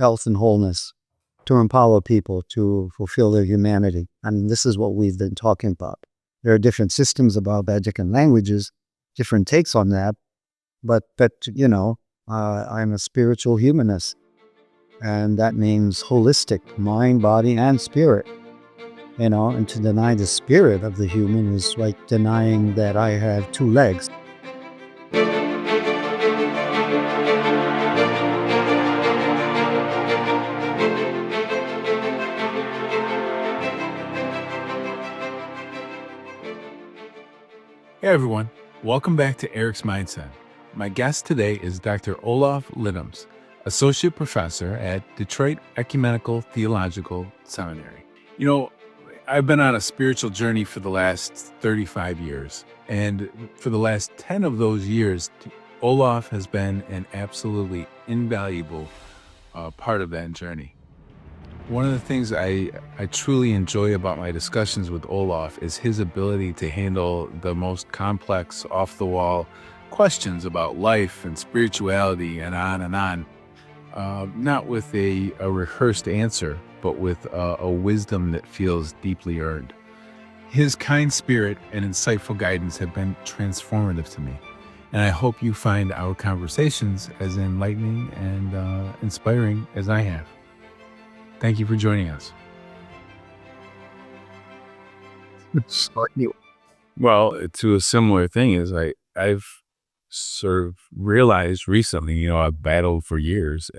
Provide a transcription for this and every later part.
health, and wholeness to empower people to fulfill their humanity. And this is what we've been talking about. There are different systems of Babajic and languages, different takes on that. But I'm a spiritual humanist. And that means holistic, mind, body, and spirit. And to deny the spirit of the human is like denying that I have two legs. Hey everyone, welcome back to Eric's Mindset. My guest today is Dr. Olaf Lidums, Associate Professor at Detroit Ecumenical Theological Seminary. I've been on a spiritual journey for the last 35 years, and for the last 10 of those years, Olaf has been an absolutely invaluable part of that journey. One of the things I truly enjoy about my discussions with Olaf is his ability to handle the most complex, off-the-wall questions about life and spirituality and on, not with a rehearsed answer, but with a wisdom that feels deeply earned. His kind spirit and insightful guidance have been transformative to me, and I hope you find our conversations as enlightening and inspiring as I have. Thank you for joining us. Well, to a similar thing is I've sort of realized recently, I've battled for years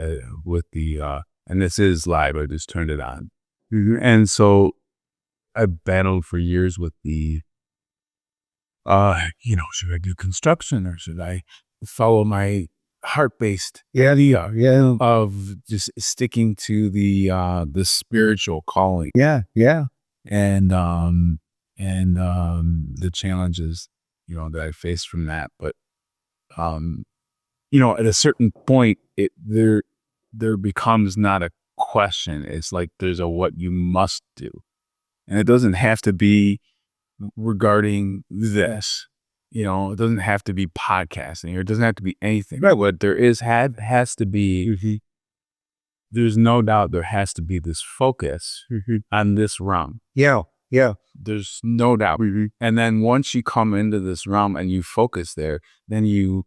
with the, and this is live, I just turned it on. And so I battled for years with the, should I do construction or should I follow my heart-based idea of just sticking to the spiritual calling. And the challenges, that I faced from that. But, at a certain point, there becomes not a question. It's like there's a what you must do. And it doesn't have to be regarding this. It doesn't have to be podcasting, or it doesn't have to be anything. Right. What there has to be, there's no doubt there has to be this focus on this realm. Yeah. There's no doubt. And then once you come into this realm and you focus there, then you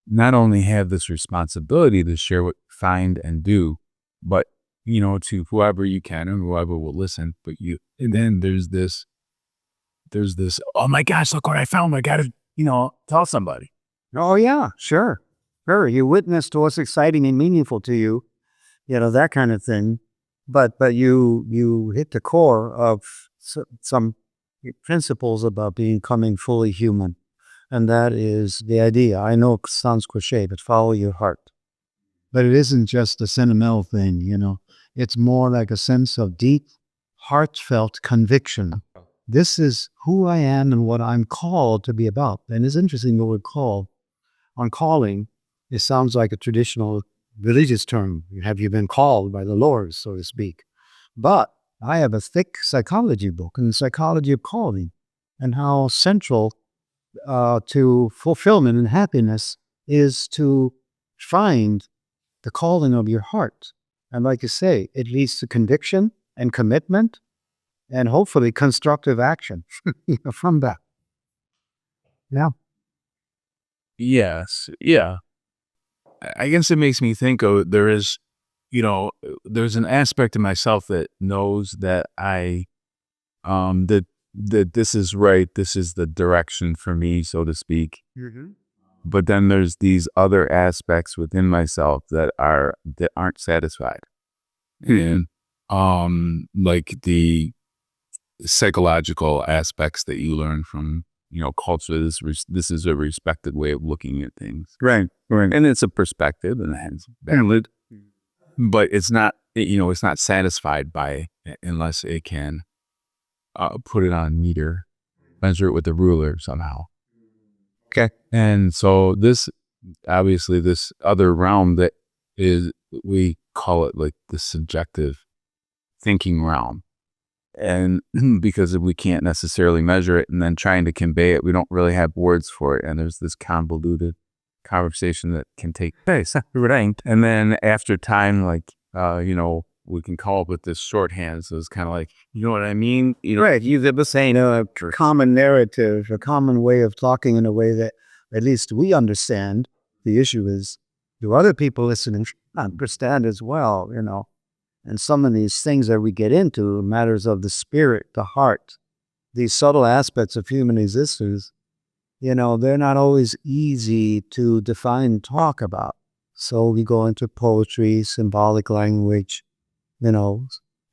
not only have this responsibility to share what you find and do, but, to whoever you can and whoever will listen, and then there's this, oh my gosh, look what I found. I got to, tell somebody. Oh yeah, sure. You witnessed what's exciting and meaningful to you, that kind of thing. But you hit the core of some principles about becoming fully human. And that is the idea. I know it sounds cliche, but follow your heart. But it isn't just a sentimental thing, It's more like a sense of deep, heartfelt conviction. This is who I am and what I'm called to be about. And it's interesting the word call. On calling, it sounds like a traditional religious term. Have you been called by the Lord, so to speak? But I have a thick psychology book on the psychology of calling and how central to fulfillment and happiness is to find the calling of your heart. And like you say, it leads to conviction and commitment and hopefully constructive action from that. Yeah. Yes. Yeah. I guess it makes me think there's an aspect of myself that knows that that this is right. This is the direction for me, so to speak. But then there's these other aspects within myself that aren't satisfied. And like the psychological aspects that you learn from, culture. This is a respected way of looking at things. Right. And it's a perspective and it's valid, but it's not, it's not satisfied by it unless it can put it on meter, measure it with a ruler somehow. Okay. And so this other realm that is, we call it like the subjective thinking realm. And because we can't necessarily measure it and then trying to convey it, we don't really have words for it. And there's this convoluted conversation that can take place. And then after time, like we can call up with this shorthand. So it's kind of like, you know what I mean? Right. You have saying a common narrative, a common way of talking in a way that at least we understand. The issue is, do other people listening understand as well, And some of these things that we get into, matters of the spirit, the heart, these subtle aspects of human existence, they're not always easy to define and talk about. So we go into poetry, symbolic language, you know,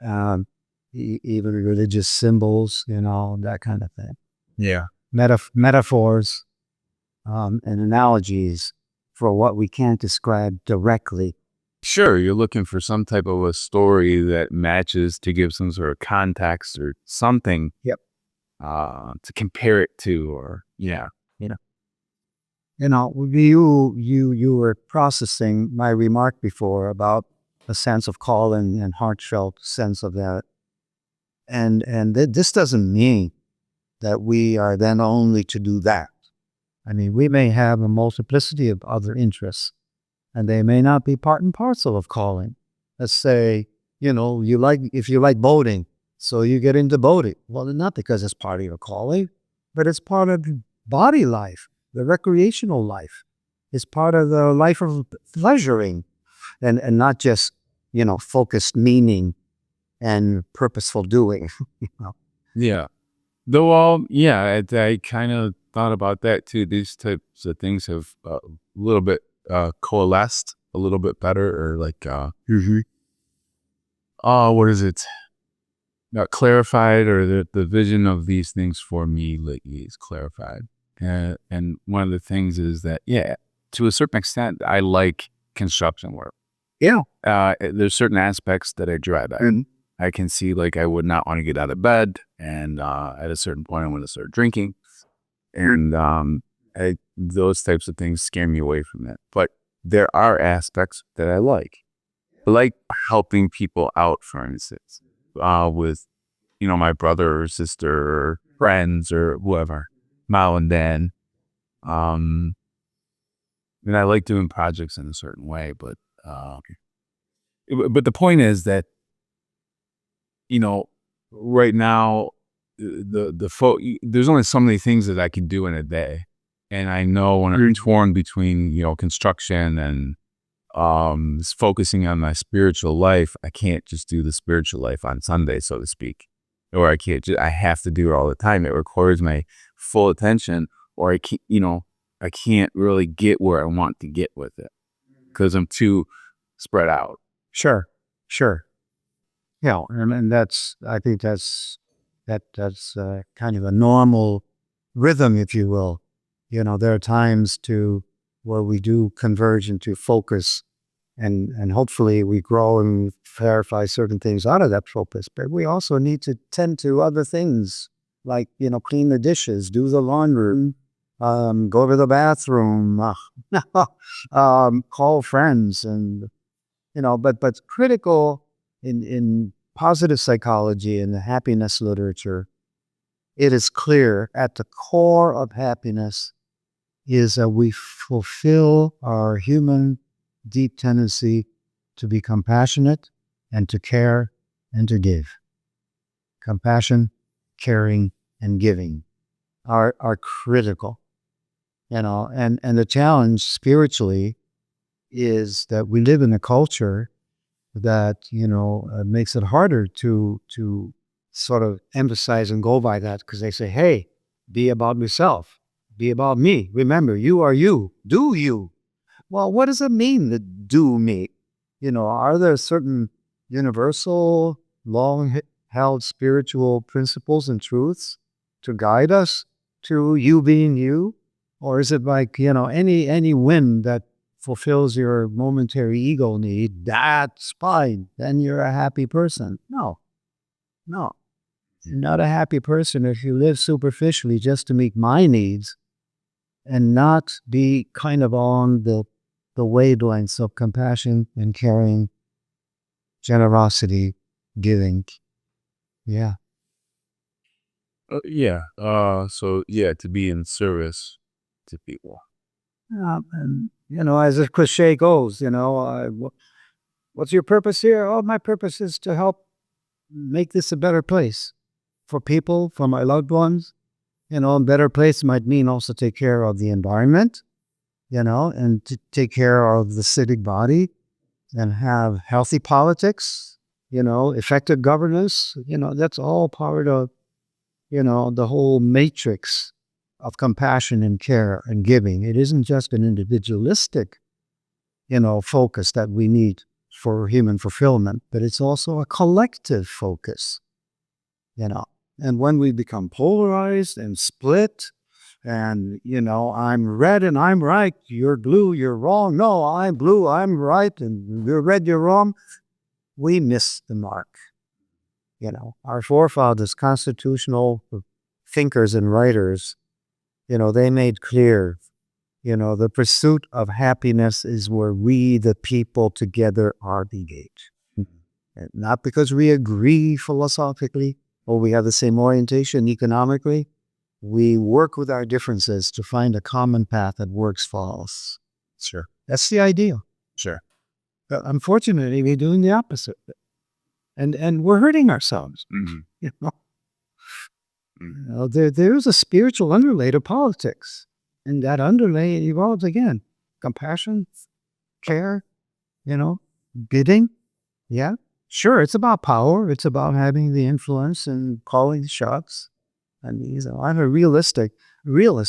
um, even religious symbols, that kind of thing. Yeah. Metaphors and analogies for what we can't describe directly. Sure, you're looking for some type of a story that matches to give some sort of context or something. Yep. To compare it to, or You were processing my remark before about a sense of calling and heartfelt sense of that. And this doesn't mean that we are then only to do that. I mean, we may have a multiplicity of other interests, and they may not be part and parcel of calling. Let's say, if you like boating, so you get into boating. Well, not because it's part of your calling, but it's part of body life, the recreational life. It's part of the life of pleasuring and not just, focused meaning and purposeful doing. Yeah. Though, I kind of thought about that too. These types of things have a little bit coalesced a little bit better, or like, what is it? Clarified, or the vision of these things for me lately is clarified. And one of the things is that, to a certain extent, I like construction work. Yeah. There's certain aspects that I dread. I can see, like, I would not want to get out of bed, and at a certain point, I want to start drinking, and those types of things scare me away from that. But there are aspects that I like helping people out, for instance, with my brother or sister or friends or whoever, mom and dad. And I like doing projects in a certain way, but the point is that, right now, there's only so many things that I can do in a day. And I know when I'm torn between, construction and focusing on my spiritual life, I can't just do the spiritual life on Sunday, so to speak. Or I have to do it all the time. It requires my full attention, or I can't really get where I want to get with it because I'm too spread out. Sure. Yeah, and I think that's kind of a normal rhythm, if you will. There are times where we do converge into focus, and hopefully we grow and clarify certain things out of that focus. But we also need to tend to other things, like clean the dishes, do the laundry, go to the bathroom, call friends, and but critical in positive psychology and the happiness literature, it is clear at the core of happiness is that we fulfill our human deep tendency to be compassionate and to care and to give. Compassion, caring, and giving are critical. And the challenge spiritually is that we live in a culture that makes it harder to sort of emphasize and go by that, because they say, hey, be about yourself, be about me. Remember, you are you. Do you? Well, what does it mean to do me? Are there certain universal, long-held spiritual principles and truths to guide us to you being you? Or is it like, any whim that fulfills your momentary ego need, that's fine, then you're a happy person? No. You're not a happy person if you live superficially just to meet my needs and not be kind of on the wavelengths of compassion and caring, generosity, giving. Yeah. To be in service to people. And, as the cliche goes, What's your purpose here? Oh, my purpose is to help make this a better place for people, for my loved ones. A better place might mean also take care of the environment, and to take care of the civic body and have healthy politics, effective governance. That's all part of, the whole matrix of compassion and care and giving. It isn't just an individualistic, focus that we need for human fulfillment, but it's also a collective focus, And when we become polarized and split, and, I'm red and I'm right, you're blue, you're wrong. No, I'm blue, I'm right, and you're red, you're wrong. We miss the mark. Our forefathers, constitutional thinkers and writers, they made clear, the pursuit of happiness is where we, the people together, are engaged. And not because we agree philosophically or we have the same orientation economically. We work with our differences to find a common path that works for us. Sure. That's the ideal. Sure. But unfortunately, we're doing the opposite. And we're hurting ourselves. Mm-hmm. There's a spiritual underlay to politics. And that underlay evolves again. Compassion, care, bidding. Yeah. Sure, it's about power. It's about having the influence and calling the shots. And I'm a realist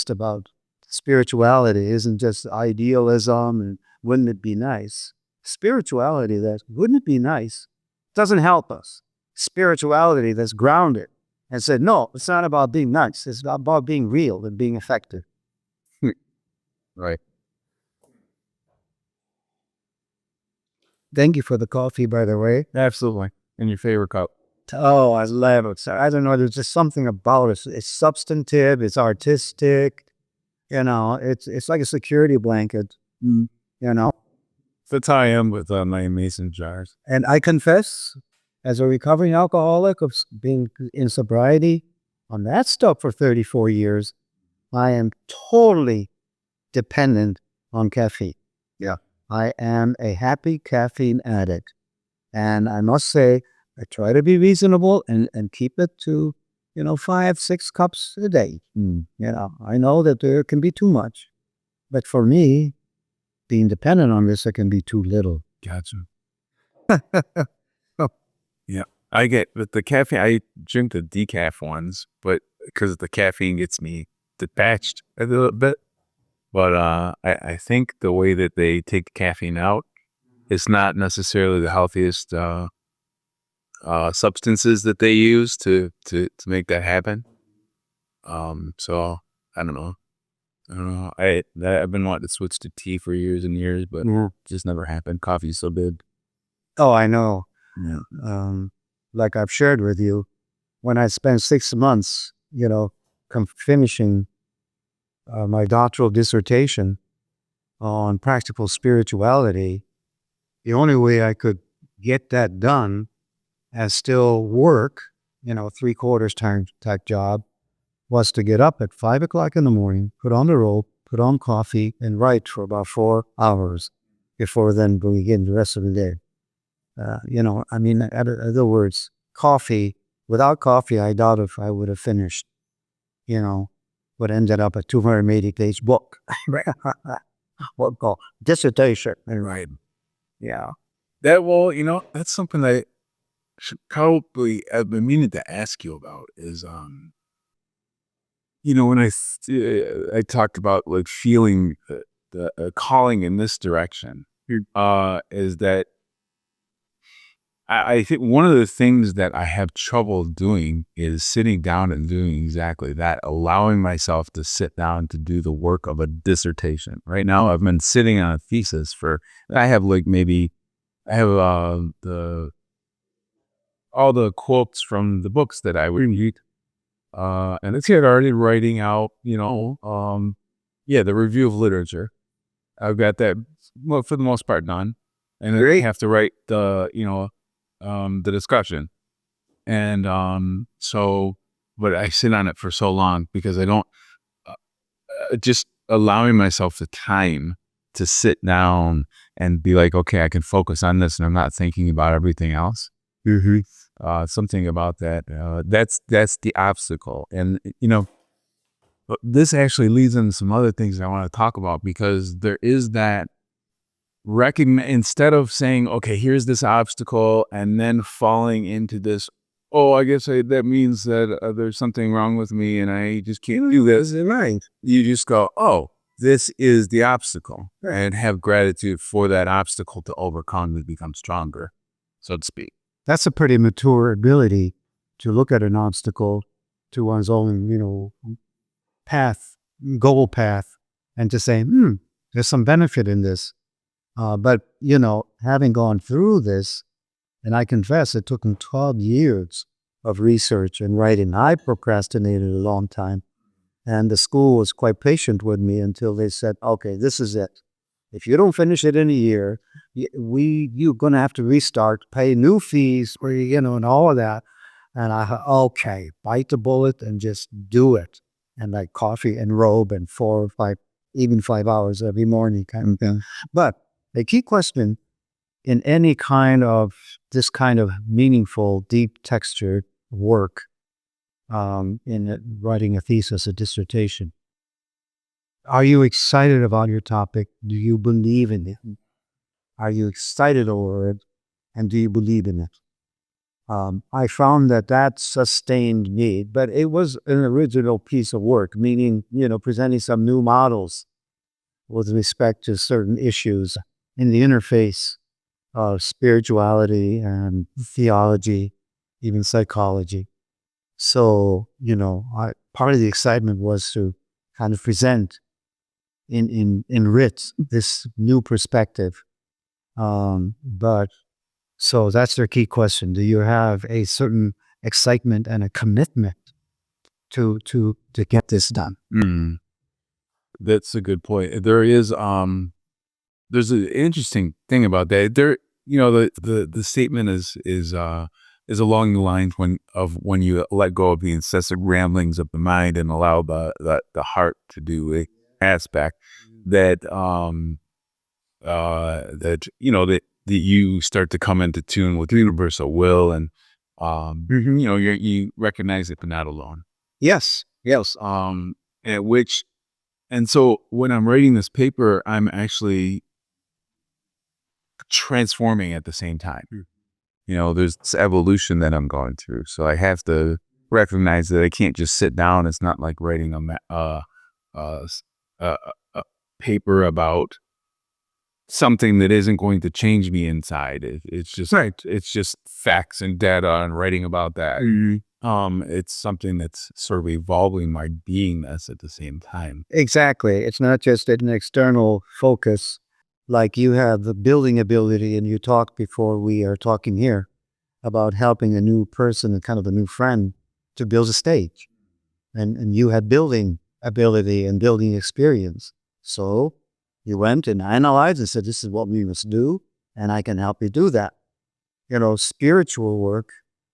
about spirituality. Isn't just idealism and wouldn't it be nice? Spirituality that wouldn't it be nice doesn't help us. Spirituality that's grounded and said, no, it's not about being nice. It's about being real and being effective. Right. Thank you for the coffee, by the way. Absolutely. And your favorite cup? Oh, I love it. I don't know. There's just something about it. It's substantive. It's artistic. It's like a security blanket. That's how I am with my mason jars. And I confess, as a recovering alcoholic of being in sobriety on that stuff for 34 years, I am totally dependent on caffeine. Yeah. I am a happy caffeine addict. And I must say, I try to be reasonable and keep it to, 5-6 cups a day. I know that there can be too much. But for me, being dependent on this, it can be too little. Gotcha. Yeah. I get with the caffeine, I drink the decaf ones, but because the caffeine gets me detached a little bit. But I think the way that they take the caffeine out is not necessarily the healthiest substances that they use to make that happen. So I don't know. I've been wanting to switch to tea for years and years, but it just never happened. Coffee's so good. Oh, I know. Yeah. Like I've shared with you, when I spent 6 months, finishing my doctoral dissertation on practical spirituality, the only way I could get that done as still work, 3/4 time type job, was to get up at 5 o'clock in the morning, put on the robe, put on coffee, and write for about 4 hours before then begin the rest of the day. In other words, without coffee, I doubt if I would have finished, what ended up a 280-page book. What called dissertation. Right. Yeah. That's something I should probably, I've been meaning to ask you about is, when I talked about like feeling the calling in this direction, is that I think one of the things that I have trouble doing is sitting down and doing exactly that, allowing myself to sit down to do the work of a dissertation. Right now, I've been sitting on a thesis I have all the quotes from the books that I would read. And it's already writing out, the review of literature. I've got that, for the most part, done. And I have to write the discussion. And but I sit on it for so long because I don't, just allowing myself the time to sit down and be like, okay, I can focus on this and I'm not thinking about everything else. Something about that. That's the obstacle. And, but this actually leads into some other things I want to talk about, because there is that instead of saying, okay, here's this obstacle and then falling into this, oh, I guess that means that there's something wrong with me and I just can't do this. Right. You just go, oh, this is the obstacle, and have gratitude for that obstacle to overcome, to become stronger, so to speak. That's a pretty mature ability to look at an obstacle to one's own, path, goal path, and to say, there's some benefit in this. But, having gone through this, and I confess it took me 12 years of research and writing. I procrastinated a long time. And the school was quite patient with me until they said, okay, this is it. If you don't finish it in a year, you're going to have to restart, pay new fees, and all of that. And I thought, okay, bite the bullet and just do it. And like coffee and robe and 4 or 5, even 5 hours every morning kind of thing. But the key question in any this kind of meaningful, deep textured work, in writing a thesis, a dissertation, are you excited about your topic? Do you believe in it? Are you excited over it? And do you believe in it? I found that sustained me, but it was an original piece of work, meaning, presenting some new models with respect to certain issues in the interface of spirituality and theology, even psychology. So, part of the excitement was to kind of present enrich this new perspective. But so that's their key question. Do you have a certain excitement and a commitment to get this done? That's a good point. There's an interesting thing about that. The statement is along the lines when you let go of the incessant ramblings of the mind and allow the heart to do the aspect that that you start to come into tune with universal will, and you recognize it, but not alone. Yes. And so when I'm writing this paper, I'm actually transforming at the same time. There's this evolution that I'm going through. So I have to recognize that I can't just sit down. It's not like writing a paper about something that isn't going to change me inside. It's just It's just facts and data and writing about that. It's something that's sort of evolving my beingness at the same time. Exactly. It's not just an external focus, like you have the building ability, and you talked before we are talking here about helping a new person and kind of a new friend to build a stage. And you had building ability and building experience. So you went and analyzed and said, this is what we must do, and I can help you do that. Spiritual work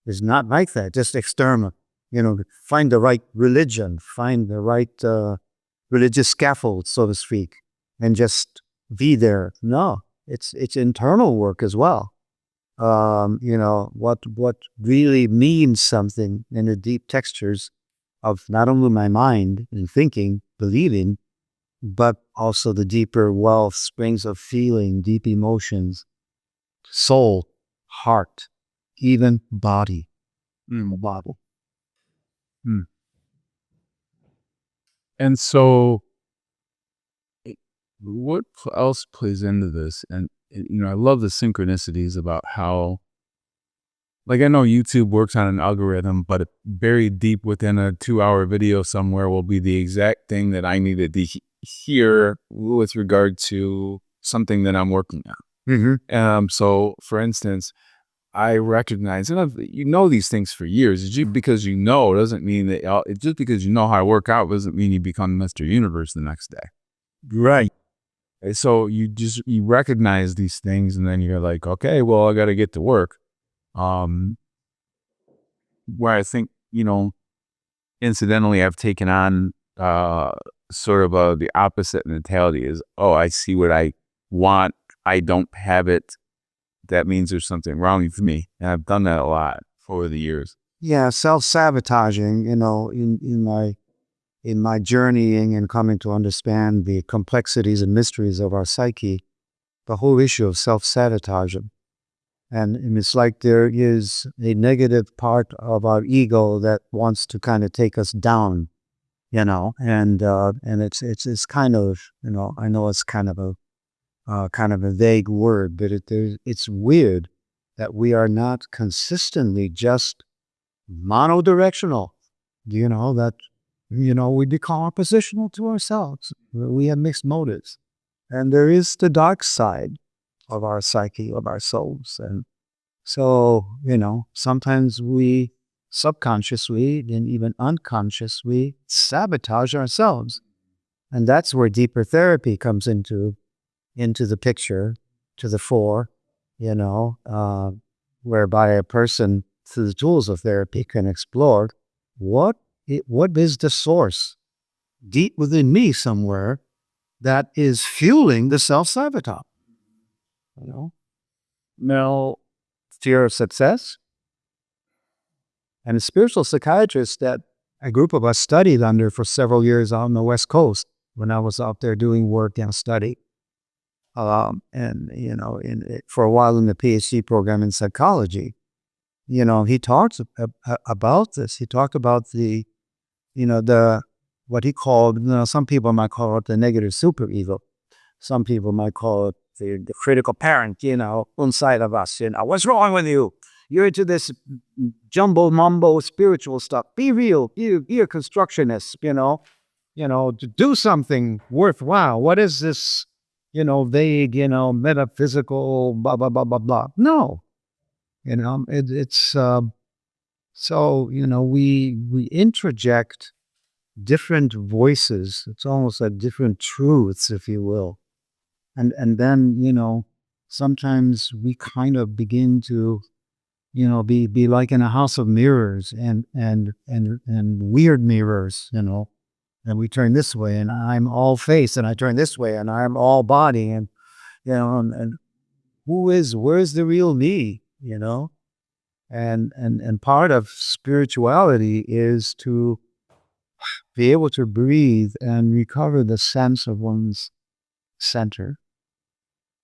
is not like that, just external. Find the right religion, find the right religious scaffold, so to speak, and just be there. No, it's internal work as well. What really means something in the deep textures of not only my mind and thinking, believing, but also the deeper well springs of feeling, deep emotions, soul, heart, even body. Body. And so what else plays into this? And I love the synchronicities about how, like, I know YouTube works on an algorithm, but buried deep within a 2-hour video somewhere will be the exact thing that I needed to hear with regard to something that I'm working on. So for instance, I recognize, and these things for years. Just because doesn't mean that just because you know how to work out doesn't mean you become Mr. Universe the next day. Right. So you recognize these things, and then you're like, okay, well, I got to get to work. Where I think, incidentally, I've taken on sort of the opposite mentality is, oh, I see what I want, I don't have it, that means there's something wrong with me. And I've done that a lot over the years. Yeah, self-sabotaging, in my journeying and coming to understand the complexities and mysteries of our psyche, the whole issue of self-sabotaging. And it's like there is a negative part of our ego that wants to kind of take us down, and it's kind of, I know it's kind of a vague word, but it's weird that we are not consistently just monodirectional, that, we become oppositional to ourselves. We have mixed motives. And there is the dark side of our psyche, of our souls. And so, sometimes we subconsciously and even unconsciously sabotage ourselves. And that's where deeper therapy comes into the picture, to the fore, whereby a person, through the tools of therapy, can explore what is the source deep within me somewhere that is fueling the self-sabotage. Now, fear of success. And a spiritual psychiatrist that a group of us studied under for several years out on the West Coast when I was out there doing work and study. For a while in the PhD program in psychology, he talks about this. He talked about the what he called, some people might call it the negative superego. Some people might call it the critical parent, inside of us. What's wrong with you? You're into this jumbo mumbo spiritual stuff. Be real. Be a constructionist. To do something worthwhile. What is this? Vague, metaphysical, blah blah blah blah blah. No, so we introject different voices. It's almost like different truths, if you will. And then, sometimes we kind of begin to, be like in a house of mirrors and weird mirrors, and we turn this way and I'm all face and I turn this way and I'm all body and, and where's the real me, and part of spirituality is to be able to breathe and recover the sense of one's center.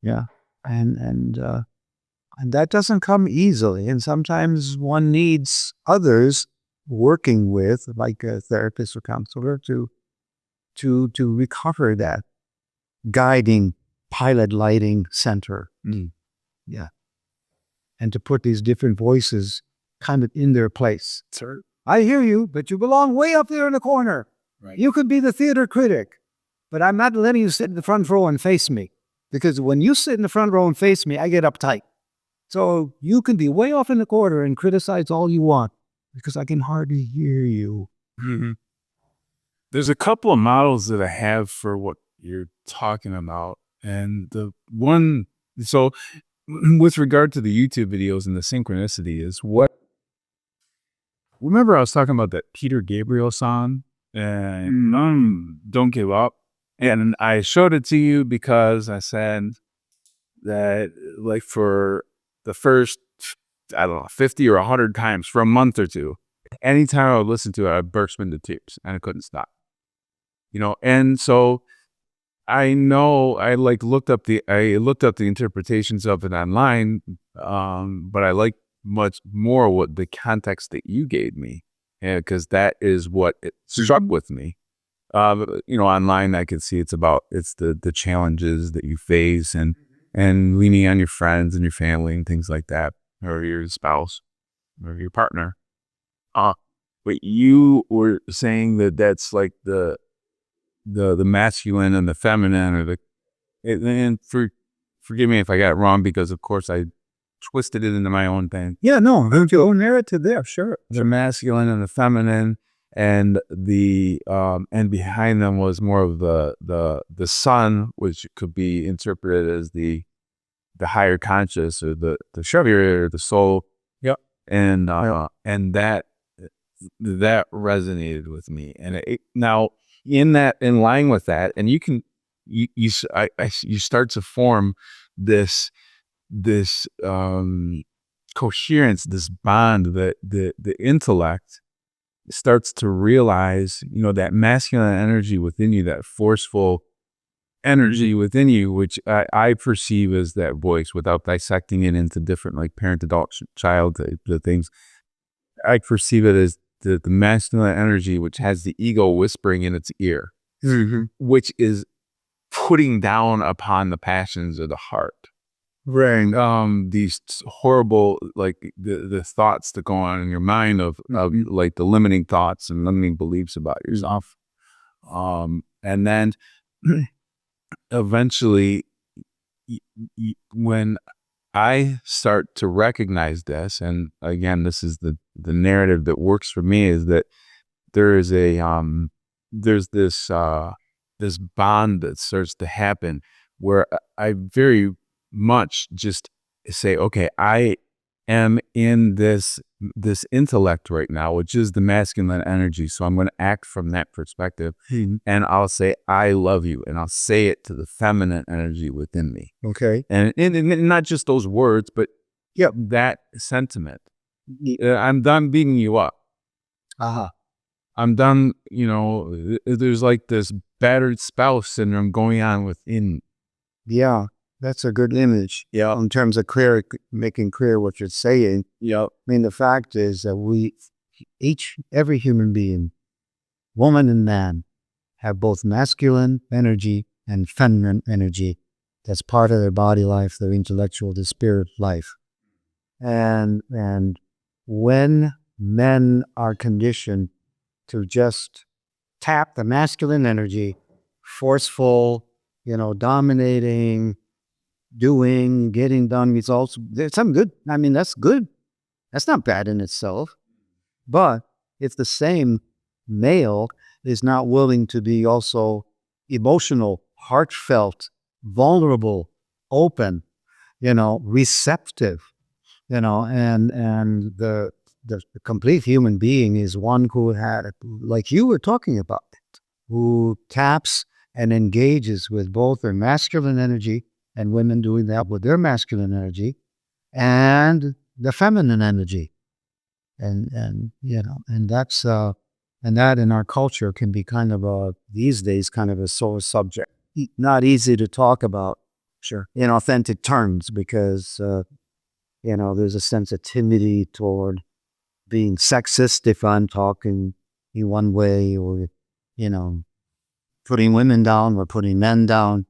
Yeah. And that doesn't come easily. And sometimes one needs others working with, like a therapist or counselor, to recover that guiding, pilot lighting center. Yeah. And to put these different voices kind of in their place. Sir. I hear you, but you belong way up there in the corner. Right. You could be the theater critic, but I'm not letting you sit in the front row and face me. Because when you sit in the front row and face me, I get uptight. So you can be way off in the corner and criticize all you want because I can hardly hear you. Mm-hmm. There's a couple of models that I have for what you're talking about. And the one, so with regard to the YouTube videos and the synchronicity is what, remember I was talking about that Peter Gabriel song, and Don't Give Up. And I showed it to you because I said that, like, for the first, I don't know, 50 or 100 times for a month or two, anytime I would listen to it, I burst into tears and I couldn't stop. And so I know I looked up the interpretations of it online, but I like much more what the context that you gave me, because that is what it struck with me. Online I could see it's the challenges that you face and leaning on your friends and your family and things like that, or your spouse or your partner. But you were saying that that's like the masculine and the feminine, or and forgive me if I got it wrong, because of course I twisted it into my own thing. Yeah, no, there's your own narrative there, sure. The masculine and the feminine, and the and behind them was more of the sun, which could be interpreted as the higher conscious, or the spirit, or the soul. Yep. And that resonated with me. And now in line with that, and you can you start to form this coherence, this bond that the intellect starts to realize, that masculine energy within you, that forceful energy within you, which I perceive as that voice, without dissecting it into different, like, parent, adult, child, the things. I perceive it as the masculine energy, which has the ego whispering in its ear, which is putting down upon the passions of the heart. Right. These horrible, like, the thoughts that go on in your mind of like the limiting thoughts and limiting beliefs about yourself. And then eventually, when I start to recognize this, and again, this is the narrative that works for me, is that there is there's this bond that starts to happen where I very much just say, okay, I am in this intellect right now, which is the masculine energy. So I'm going to act from that perspective, and I'll say, I love you, and I'll say it to the feminine energy within me. Okay. And not just those words, but that sentiment. I'm done beating you up. I'm done, there's like this battered spouse syndrome going on within. Yeah, that's a good image. Yeah. In terms of making clear what you're saying. Yeah. I mean, the fact is that every human being, woman and man, have both masculine energy and feminine energy. That's part of their body life, their intellectual, their spirit life. And when men are conditioned to just tap the masculine energy, forceful, dominating, doing, getting done results, there's some good. I mean, that's good. That's not bad in itself. But if the same male is not willing to be also emotional, heartfelt, vulnerable, open, receptive, and the complete human being is one who had, like you were talking about, who taps and engages with both their masculine energy, and women doing that with their masculine energy, and the feminine energy. And that's and that in our culture can be kind of these days kind of a sore subject. Not easy to talk about, in authentic terms, because there's a sensitivity toward being sexist if I'm talking in one way, or putting women down or putting men down.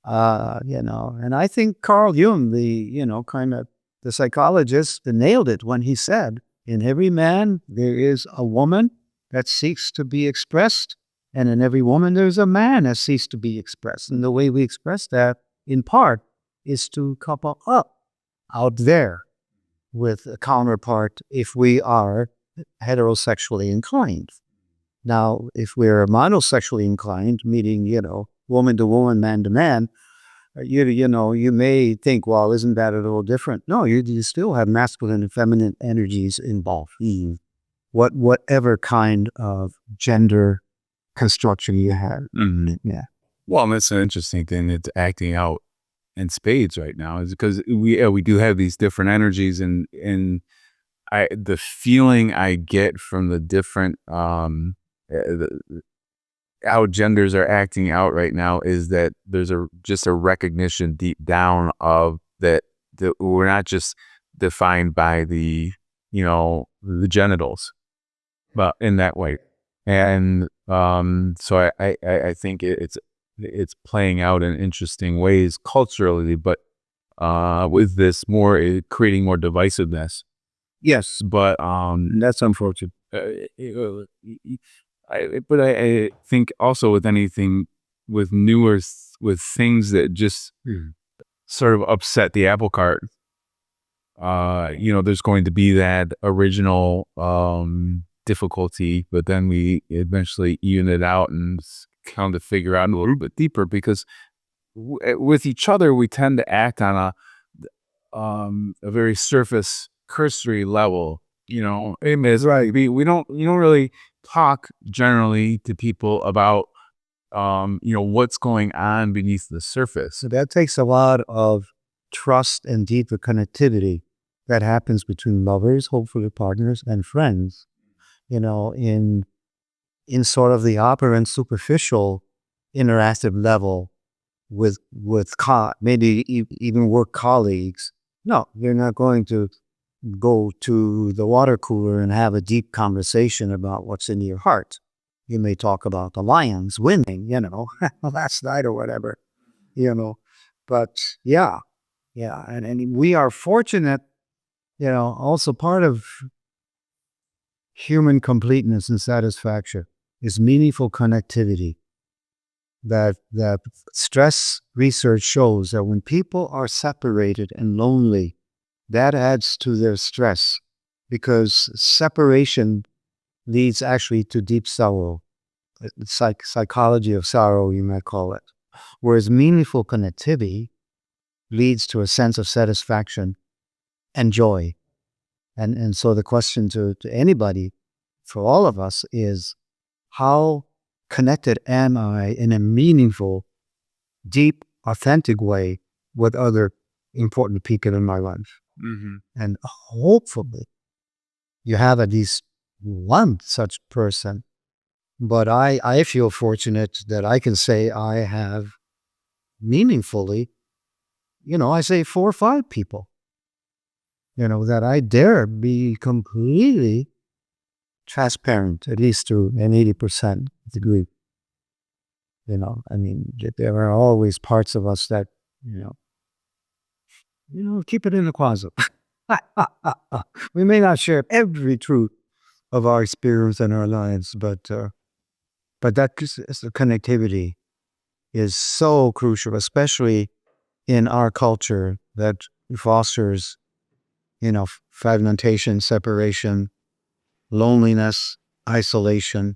And I think Carl Jung, the psychologist, nailed it when he said, in every man there is a woman that seeks to be expressed, and in every woman there's a man that seeks to be expressed. And the way we express that, in part, is to couple up out there with a counterpart if we are heterosexually inclined. Now, if we're monosexually inclined, meaning, woman to woman, man to man, you may think, well, isn't that a little different? No, you still have masculine and feminine energies involved. Whatever kind of gender construction you have. Yeah. Well, that's an interesting thing that's acting out in spades right now, is because we do have these different energies, and the feeling I get from the different how genders are acting out right now is that there's just a recognition deep down of that we're not just defined by the genitals, but in that way. And so I think it's playing out in interesting ways culturally, but with this creating more divisiveness. Yes, but that's unfortunate. But I think also with anything, with newer, with things that just sort of upset the apple cart, there's going to be that original difficulty, but then we eventually even it out and kind of figure out a little bit deeper, because with each other we tend to act on a very surface, cursory level. Right. We don't really talk generally to people about, what's going on beneath the surface. So that takes a lot of trust and deeper connectivity that happens between lovers, hopefully partners, and friends, in sort of the operant superficial interactive level with maybe even work colleagues. No, you're not going to go to the water cooler and have a deep conversation about what's in your heart. You may talk about the Lions winning, last night or whatever, but yeah, and we are fortunate, also part of human completeness and satisfaction is meaningful connectivity. That stress research shows that when people are separated and lonely, that adds to their stress, because separation leads actually to deep sorrow. It's like psychology of sorrow, you might call it. Whereas meaningful connectivity leads to a sense of satisfaction and joy. And so the question to anybody, for all of us, is how connected am I in a meaningful, deep, authentic way with other important people in my life? Mm-hmm. And hopefully you have at least one such person. But I feel fortunate that I can say I have meaningfully, I say 4 or 5 people, that I dare be completely transparent, at least to an 80% degree. There are always parts of us that, keep it in the closet. We may not share every truth of our experience in our lives, but that the connectivity is so crucial, especially in our culture that fosters, fragmentation, separation, loneliness, isolation.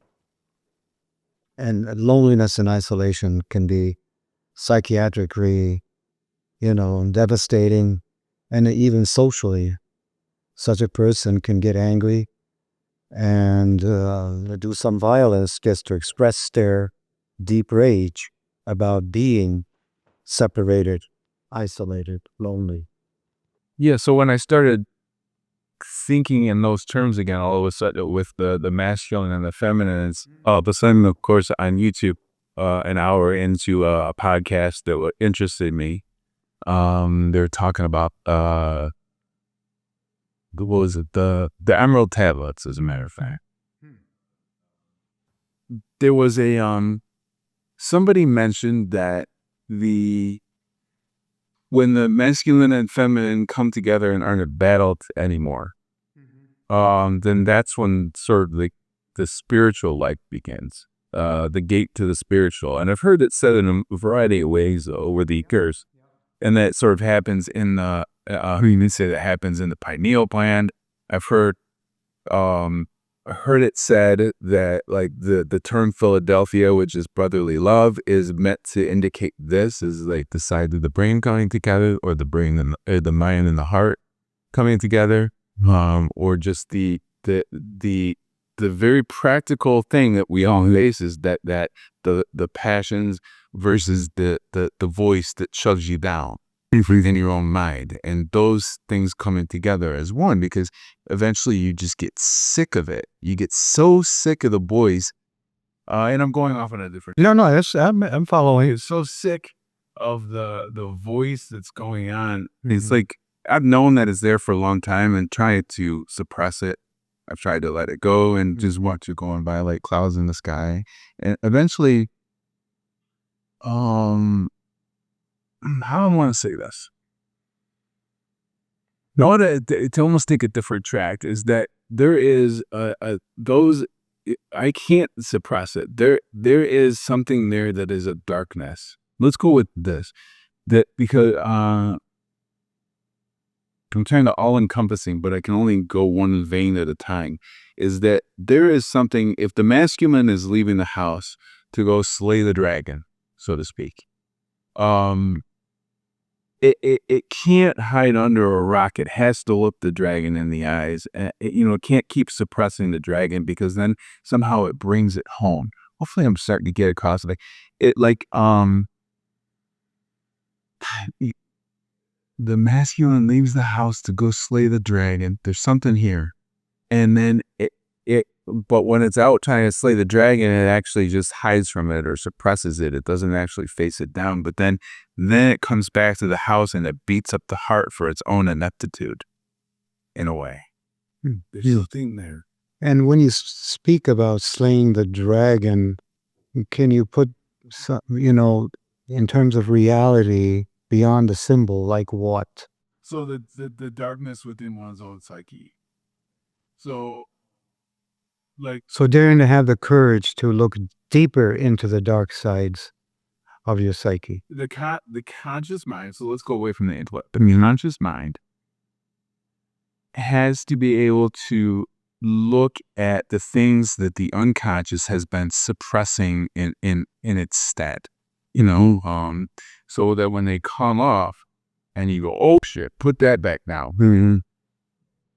And loneliness and isolation can be psychiatrically, devastating, and even socially. Such a person can get angry and do some violence just to express their deep rage about being separated, isolated, lonely. Yeah, so when I started thinking in those terms again, all of a sudden with the masculine and the feminine, all of a sudden, of course, on YouTube, an hour into a podcast that interested me, they're talking about what was it, the Emerald Tablets, as a matter of fact. There was somebody mentioned that when the masculine and feminine come together and aren't battled anymore, then that's when sort of the spiritual life begins, the gate to the spiritual. And I've heard it said in a variety of ways over the years, and that sort of happens in the, you can say that happens in the pineal gland. I've heard it said that like the term Philadelphia, which is brotherly love, is meant to indicate this is like the side of the brain coming together, or the brain and the mind and the heart coming together, or just the very practical thing that we all face is that the passions versus the voice that shoves you down within your own mind, and those things coming together as one, because eventually you just get sick of it. You get so sick of the voice, and I'm going off on a different. No, I'm following. It's so sick of the voice that's going on. It's like I've known that it's there for a long time and tried to suppress it. I've tried to let it go and just watch it going by like clouds in the sky, and eventually, how do I want to say this? No, to almost take a different track is that there is those, I can't suppress it. There is something there that is a darkness. Let's go with this, that because I'm trying to all encompassing, but I can only go one vein at a time. Is that there is something, if the masculine is leaving the house to go slay the dragon, so to speak, it can't hide under a rock. It has to look the dragon in the eyes. It can't keep suppressing the dragon, because then somehow it brings it home. Hopefully I'm starting to get across the masculine leaves the house to go slay the dragon. There's something here. And then but when it's out trying to slay the dragon, it actually just hides from it or suppresses it. It doesn't actually face it down. But then it comes back to the house and it beats up the heart for its own ineptitude, in a way. There's something there. And when you speak about slaying the dragon, can you put some, in terms of reality beyond the symbol, like what? So the darkness within one's own psyche. So, like, So daring to have the courage to look deeper into the dark sides of your psyche. the conscious mind. So let's go away from the intellect. The conscious mind Has to be able to look at the things that the unconscious has been suppressing in its stead. So that when they come off and you go, oh shit, put that back now.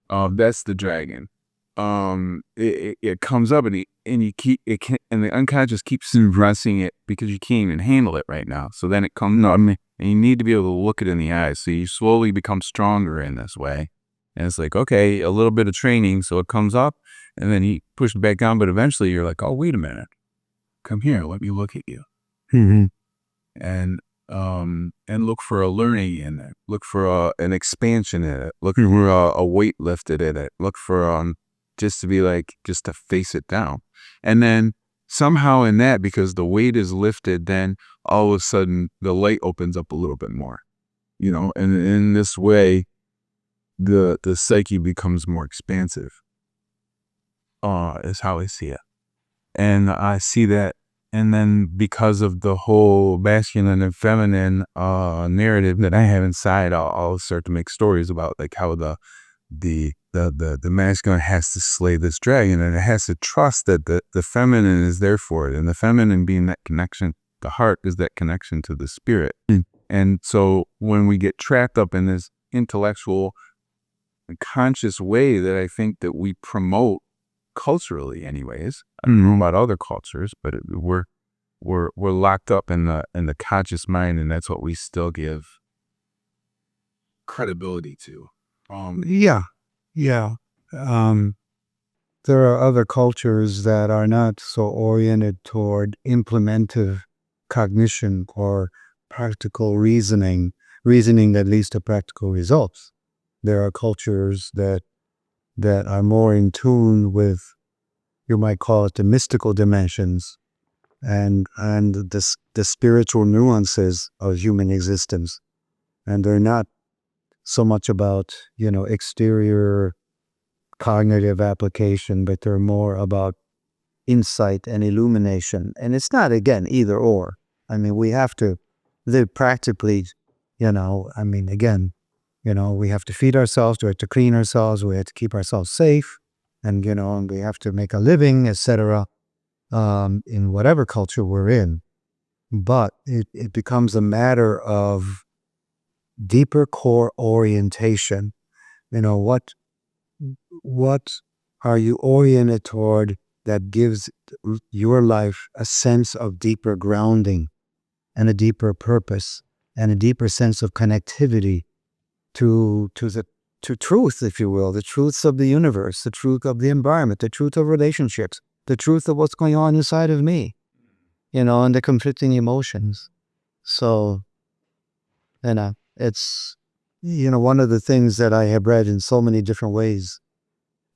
That's the dragon. It comes up and the unconscious keeps suppressing it because you can't even handle it right now. So then it comes up, and you need to be able to look it in the eyes. So you slowly become stronger in this way. And it's like, okay, a little bit of training. So it comes up and then you push it back down. But eventually you're like, oh, wait a minute. Come here. Let me look at you. And look for a learning in it. Look for an expansion in it. Look for a weight lifted in it. Look for just to face it down. And then somehow in that, because the weight is lifted, then all of a sudden the light opens up a little bit more. And in this way, the psyche becomes more expansive. Is how I see it. And I see that. And then because of the whole masculine and feminine narrative that I have inside, I'll start to make stories about like how the masculine has to slay this dragon, and it has to trust that the feminine is there for it. And the feminine being that connection, the heart is that connection to the spirit. And so when we get trapped up in this intellectual and conscious way that I think that we promote culturally anyways, I don't know about other cultures, but we're locked up in the conscious mind, and that's what we still give credibility to. Yeah. There are other cultures that are not so oriented toward implementive cognition or practical reasoning that leads to practical results. There are cultures that are more in tune with, you might call it, the mystical dimensions and the spiritual nuances of human existence. And they're not so much about, exterior cognitive application, but they're more about insight and illumination. And it's not, again, either or. I mean, we have to live practically, again, we have to feed ourselves, we have to clean ourselves, we have to keep ourselves safe, and, and we have to make a living, etc., in whatever culture we're in. But it becomes a matter of deeper core orientation. What are you oriented toward that gives your life a sense of deeper grounding and a deeper purpose and a deeper sense of connectivity to truth, if you will, the truths of the universe, the truth of the environment, the truth of relationships, the truth of what's going on inside of me, and the conflicting emotions. So, it's, one of the things that I have read in so many different ways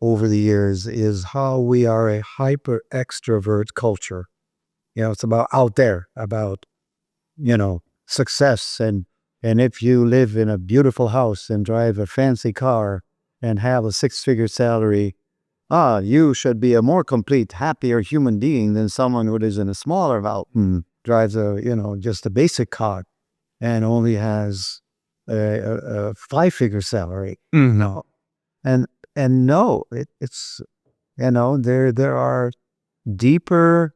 over the years is how we are a hyper extrovert culture. It's about out there, about, success. And if you live in a beautiful house and drive a fancy car and have a 6-figure salary, you should be a more complete, happier human being than someone who lives in a smaller house, drives just a basic car and only has a 5-figure salary. No. And no, it's, there are deeper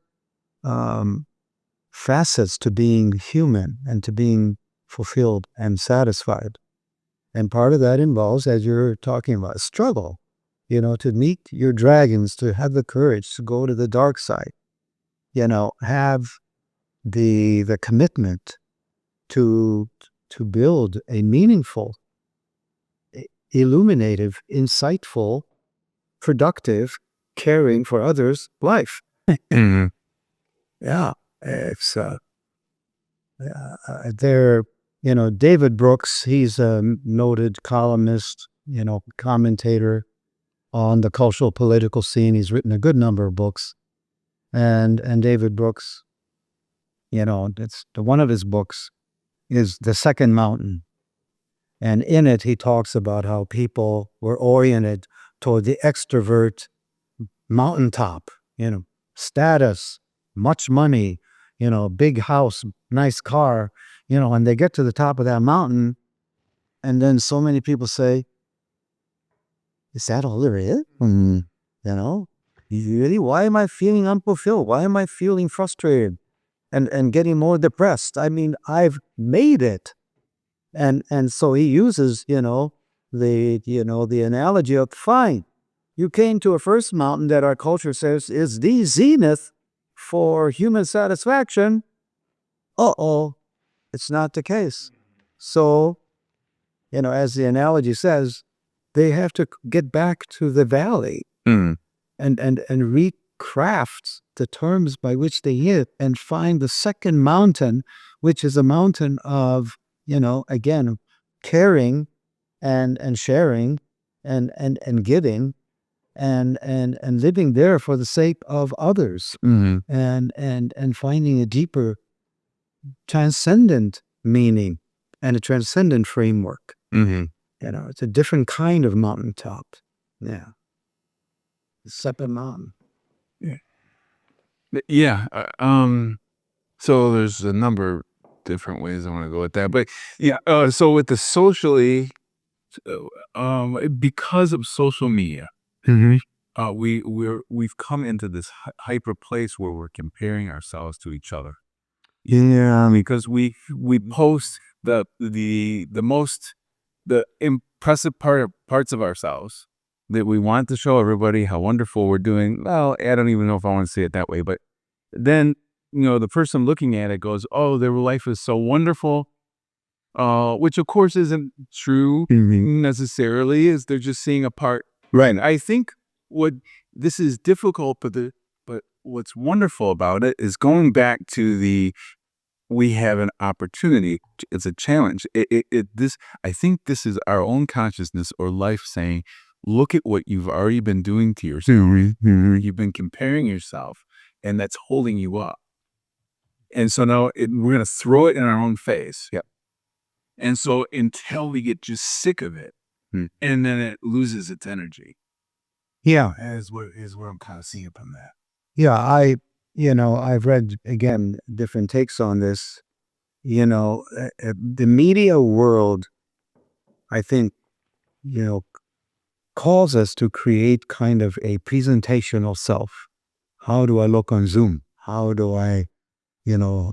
facets to being human and to being fulfilled and satisfied. And part of that involves, as you're talking about, a struggle, to meet your dragons, to have the courage to go to the dark side, have the commitment to build a meaningful, illuminative, insightful, productive, caring for others life. Mm-hmm. Yeah, it's there. David Brooks, he's a noted columnist, commentator on the cultural political scene. He's written a good number of books, and David Brooks, it's one of his books is The Second Mountain. And in it, he talks about how people were oriented toward the extrovert mountaintop, status, much money, big house, nice car, and they get to the top of that mountain. And then so many people say, is that all there is? Really, why am I feeling unfulfilled? Why am I feeling frustrated and getting more depressed? I mean, I've made it. And so he uses, the analogy of, fine, you came to a first mountain that our culture says is the zenith for human satisfaction. Uh-oh, it's not the case. So, as the analogy says, they have to get back to the valley and recraft the terms by which they hit and find the second mountain, which is a mountain of, again, caring and sharing and giving and living there for the sake of others, and finding a deeper transcendent meaning and a transcendent framework. It's a different kind of mountaintop. Yeah. The second mountain. Yeah. So there's a number of different ways I want to go with that, but yeah. So with the socially, because of social media, we've come into this hyper place where we're comparing ourselves to each other. Yeah. Because we post the impressive parts of ourselves that we want to show everybody how wonderful we're doing. Well, I don't even know if I want to say it that way, but then, the person looking at it goes, oh, their life is so wonderful, which of course isn't true necessarily, is they're just seeing a part. Right. I think this is difficult, but what's wonderful about it is going back to we have an opportunity. It's a challenge. I think this is our own consciousness or life saying, look at what you've already been doing to yourself. You've been comparing yourself, and that's holding you up. And so now we're going to throw it in our own face. Yep. And so until we get just sick of it, and then it loses its energy. Yeah. Is where I'm kind of seeing from that. Yeah. I've read, again, different takes on this. The media world, I think, calls us to create kind of a presentational self. How do I look on Zoom? How do I,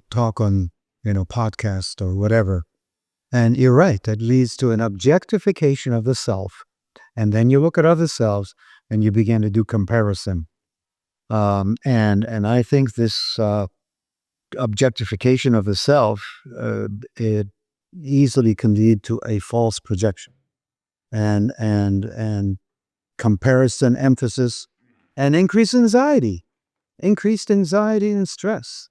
talk on, podcast or whatever? And you're right, that leads to an objectification of the self. And then you look at other selves and you begin to do comparison. And I think this objectification of the self, it easily can lead to a false projection and comparison, emphasis, and increased anxiety and stress.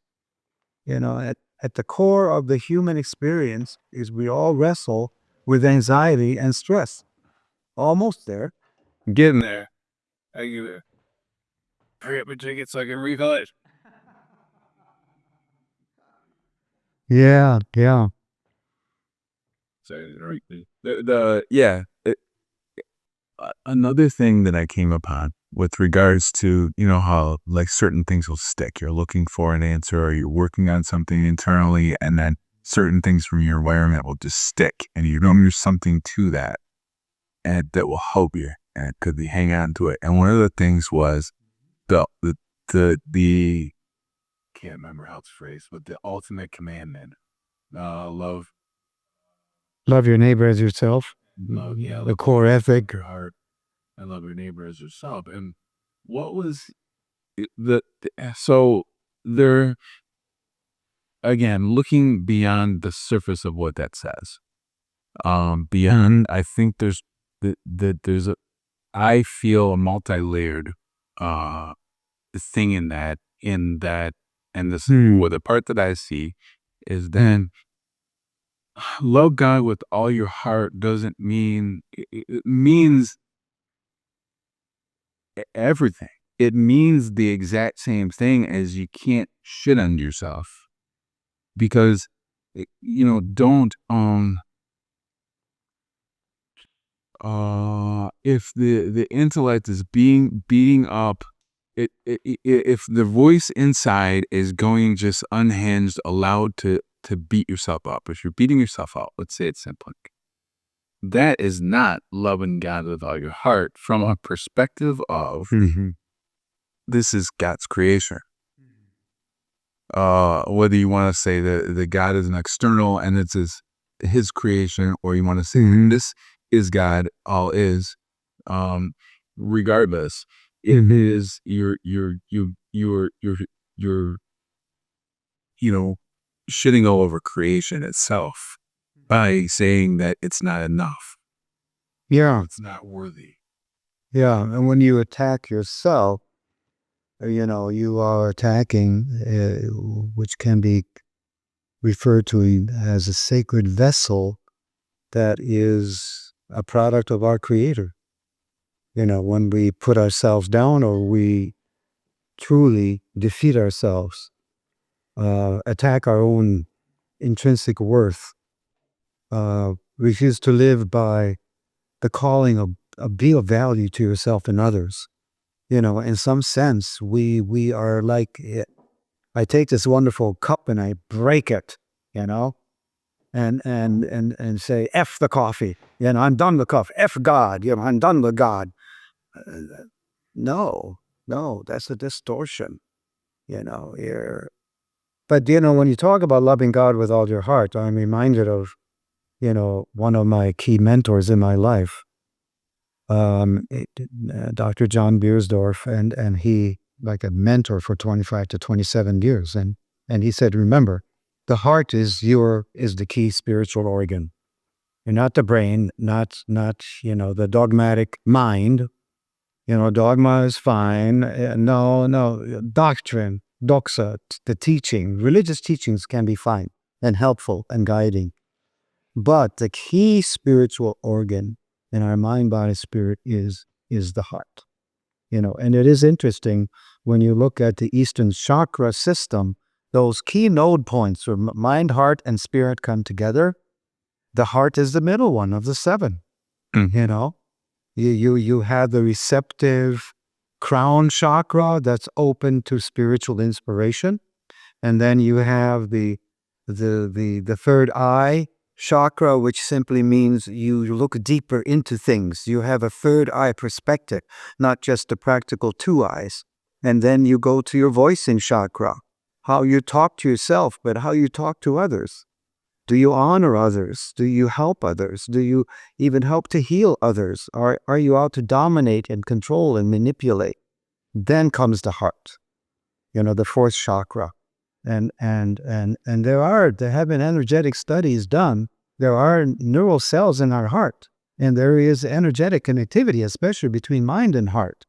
At the core of the human experience is we all wrestle with anxiety and stress. Almost there. Getting there. I get there. Hurry up and drink it so I can refill it. Yeah. Sorry. Another thing that I came upon with regards to, how like certain things will stick. You're looking for an answer or you're working on something internally, and then certain things from your environment will just stick, and you know there's something to that and that will help you, and could you hang on to it. And one of the things was the can't remember how it's phrased, but the ultimate commandment, love Love your neighbor as yourself. Love, yeah, The core ethic. your heart. I love your neighbor as yourself. And what was so there again, looking beyond the surface of what that says. Beyond, I think there's I feel a multi-layered thing in that, and this well, the part that I see is then love God with all your heart doesn't mean it means everything. It means the exact same thing as you can't shit on yourself because don't if the intellect is beating up if the voice inside is going just unhinged, allowed to beat yourself up, if you're beating yourself up, let's say it simply, that is not loving God with all your heart from a perspective of this is God's creation. Whether you want to say that God is an external and it's his creation, or you want to say this is God, all is, regardless, it is you're shitting all over creation itself by saying that it's not enough. Yeah. It's not worthy. Yeah. And when you attack yourself, you are attacking, which can be referred to as a sacred vessel that is a product of our Creator. When we put ourselves down or we truly defeat ourselves, attack our own intrinsic worth, refuse to live by the calling of be of value to yourself and others. In some sense, we are like, I take this wonderful cup and I break it, and say, F the coffee, I'm done with coffee, F God, I'm done with God. No, that's a distortion, but, when you talk about loving God with all your heart, I'm reminded of, one of my key mentors in my life, Dr. John Beersdorf, and he, like a mentor for 25 to 27 years. And he said, remember, the heart is the key spiritual organ. You're not the brain, not the dogmatic mind. Dogma is fine. No, doctrine, doxa, the teaching, religious teachings can be fine and helpful and guiding. But the key spiritual organ in our mind, body, spirit is the heart. And it is interesting when you look at the Eastern chakra system, those key node points where mind, heart, and spirit come together. The heart is the middle one of the seven. You have the receptive crown chakra that's open to spiritual inspiration, and then you have the third eye chakra, which simply means you look deeper into things. You have a third eye perspective, not just the practical two eyes. And then you go to your voicing chakra, how you talk to yourself, but how you talk to others. Do you honor others? Do you help others? Do you even help to heal others? Are you out to dominate and control and manipulate? Then comes the heart, the fourth chakra. And there have been energetic studies done. There are neural cells in our heart, and there is energetic connectivity, especially between mind and heart.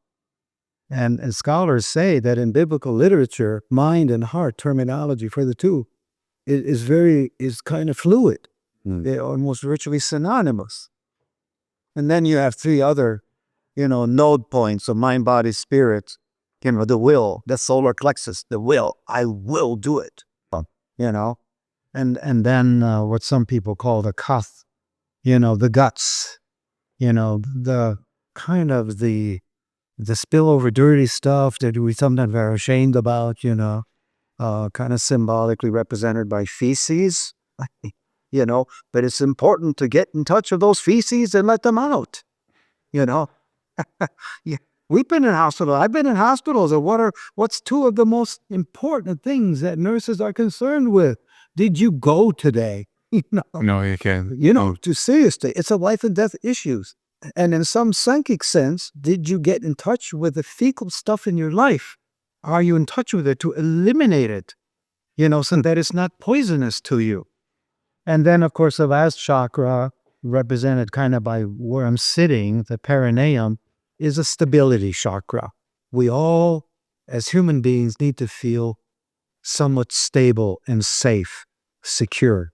And scholars say that in biblical literature, mind and heart terminology for the two is kind of fluid. They're almost virtually synonymous. And then you have three other, node points of mind, body, spirit. The will, the solar plexus, the will. I will do it. And then what some people call the kath, the guts. The kind of the spillover dirty stuff that we sometimes are ashamed about. Kind of symbolically represented by feces, but it's important to get in touch with those feces and let them out, Yeah. We've been in hospitals. I've been in hospitals. And what's two of the most important things that nurses are concerned with? Did you go today? No, you can't. To seriously, it's a life and death issues. And in some psychic sense, did you get in touch with the fecal stuff in your life? Are you in touch with it to eliminate it? So that it's not poisonous to you. And then, of course, the last chakra, represented kind of by where I'm sitting, the perineum, is a stability chakra. We all, as human beings, need to feel somewhat stable and safe, secure.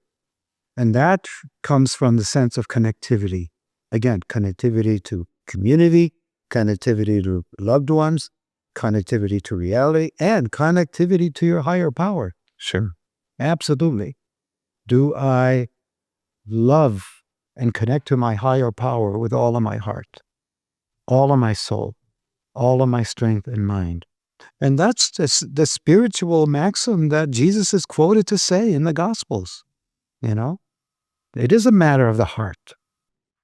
And that comes from the sense of connectivity. Again, connectivity to community, connectivity to loved ones, connectivity to reality, and connectivity to your higher power. Sure. Absolutely. Do I love and connect to my higher power with all of my heart, all of my soul, all of my strength and mind? And that's the spiritual maxim that Jesus is quoted to say in the Gospels. It is a matter of the heart.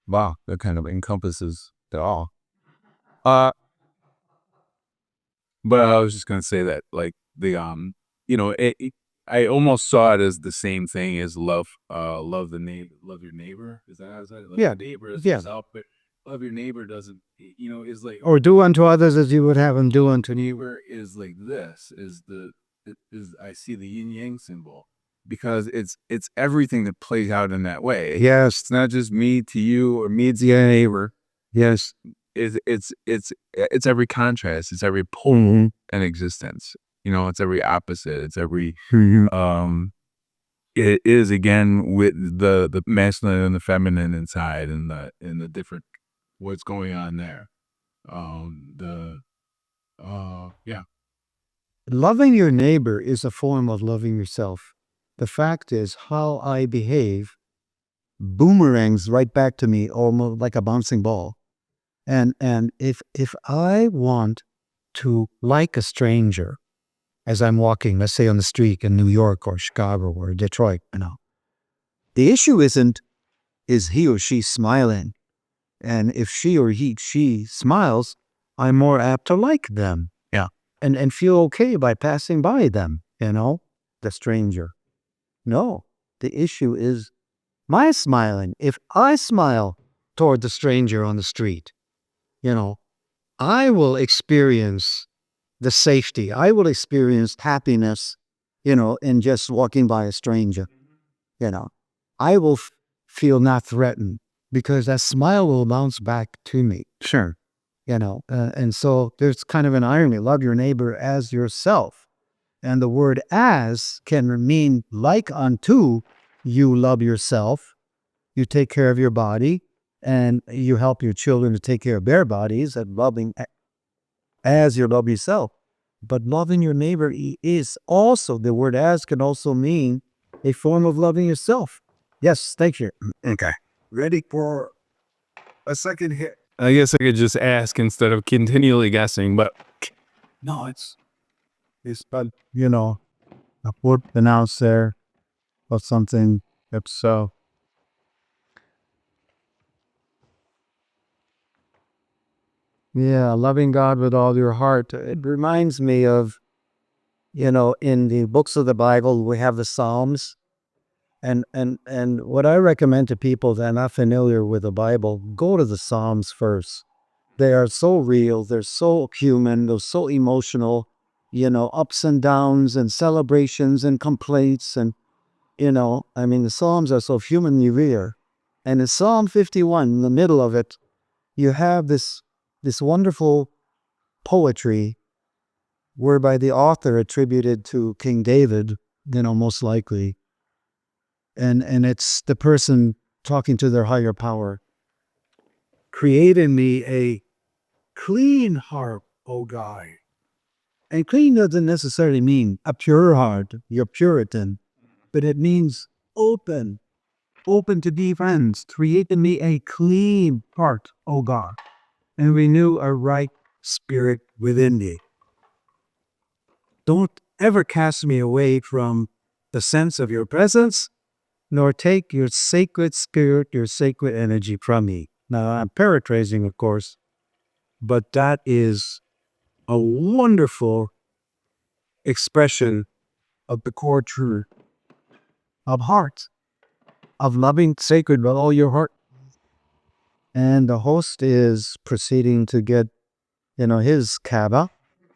Wow, that kind of encompasses it all. But I was just gonna say that, like, the I almost saw it as the same thing as love your neighbor. Is that how it's like? Love your neighbor as yourself, but love your neighbor doesn't, is like, Or do unto others as you would have them do unto you. neighbor is like this is I see the yin yang symbol, because it's everything that plays out in that way. Yes, it's not just me to you or me to the neighbor. Yes, it's every contrast, it's every pole in existence. It's every opposite. It's every it is, again, with the masculine and the feminine inside, and the different what's going on there. Yeah. Loving your neighbor is a form of loving yourself. The fact is, how I behave boomerangs right back to me, almost like a bouncing ball. And if I want to like a stranger as I'm walking, let's say on the street in New York or Chicago or Detroit, the issue isn't, is he or she smiling? And if she smiles, I'm more apt to like them. Yeah. And feel okay by passing by them, the stranger. No, the issue is my smiling. If I smile toward the stranger on the street, I will experience the safety. I will experience happiness, in just walking by a stranger. I will feel not threatened because that smile will bounce back to me. Sure. And so there's kind of an irony. Love your neighbor as yourself. And the word as can mean like unto you love yourself. You take care of your body and you help your children to take care of their bodies, and loving as you love yourself. But loving your neighbor is also, the word as can also mean a form of loving yourself. Yes, thank you. Okay. Ready for a second hit? I guess I could just ask instead of continually guessing, but No, it's but a word pronounced there or something. That's so. Yeah, loving God with all your heart. It reminds me of, in the books of the Bible, we have the Psalms. And what I recommend to people that are not familiar with the Bible, go to the Psalms first. They are so real. They're so human. They're so emotional, ups and downs and celebrations and complaints. And, the Psalms are so humanly real. And in Psalm 51, in the middle of it, you have this wonderful poetry whereby the author attributed to King David, most likely. And it's the person talking to their higher power. Create in me a clean heart, O God. And clean doesn't necessarily mean a pure heart, you're Puritan, but it means open to be friends. Create in me a clean heart, O God, and renew a right spirit within me. Don't ever cast me away from the sense of your presence, nor take your sacred spirit, your sacred energy from me. Now, I'm paraphrasing, of course, but that is a wonderful expression of the core truth of heart. of loving sacred with all your heart. And the host is proceeding to get, his cava,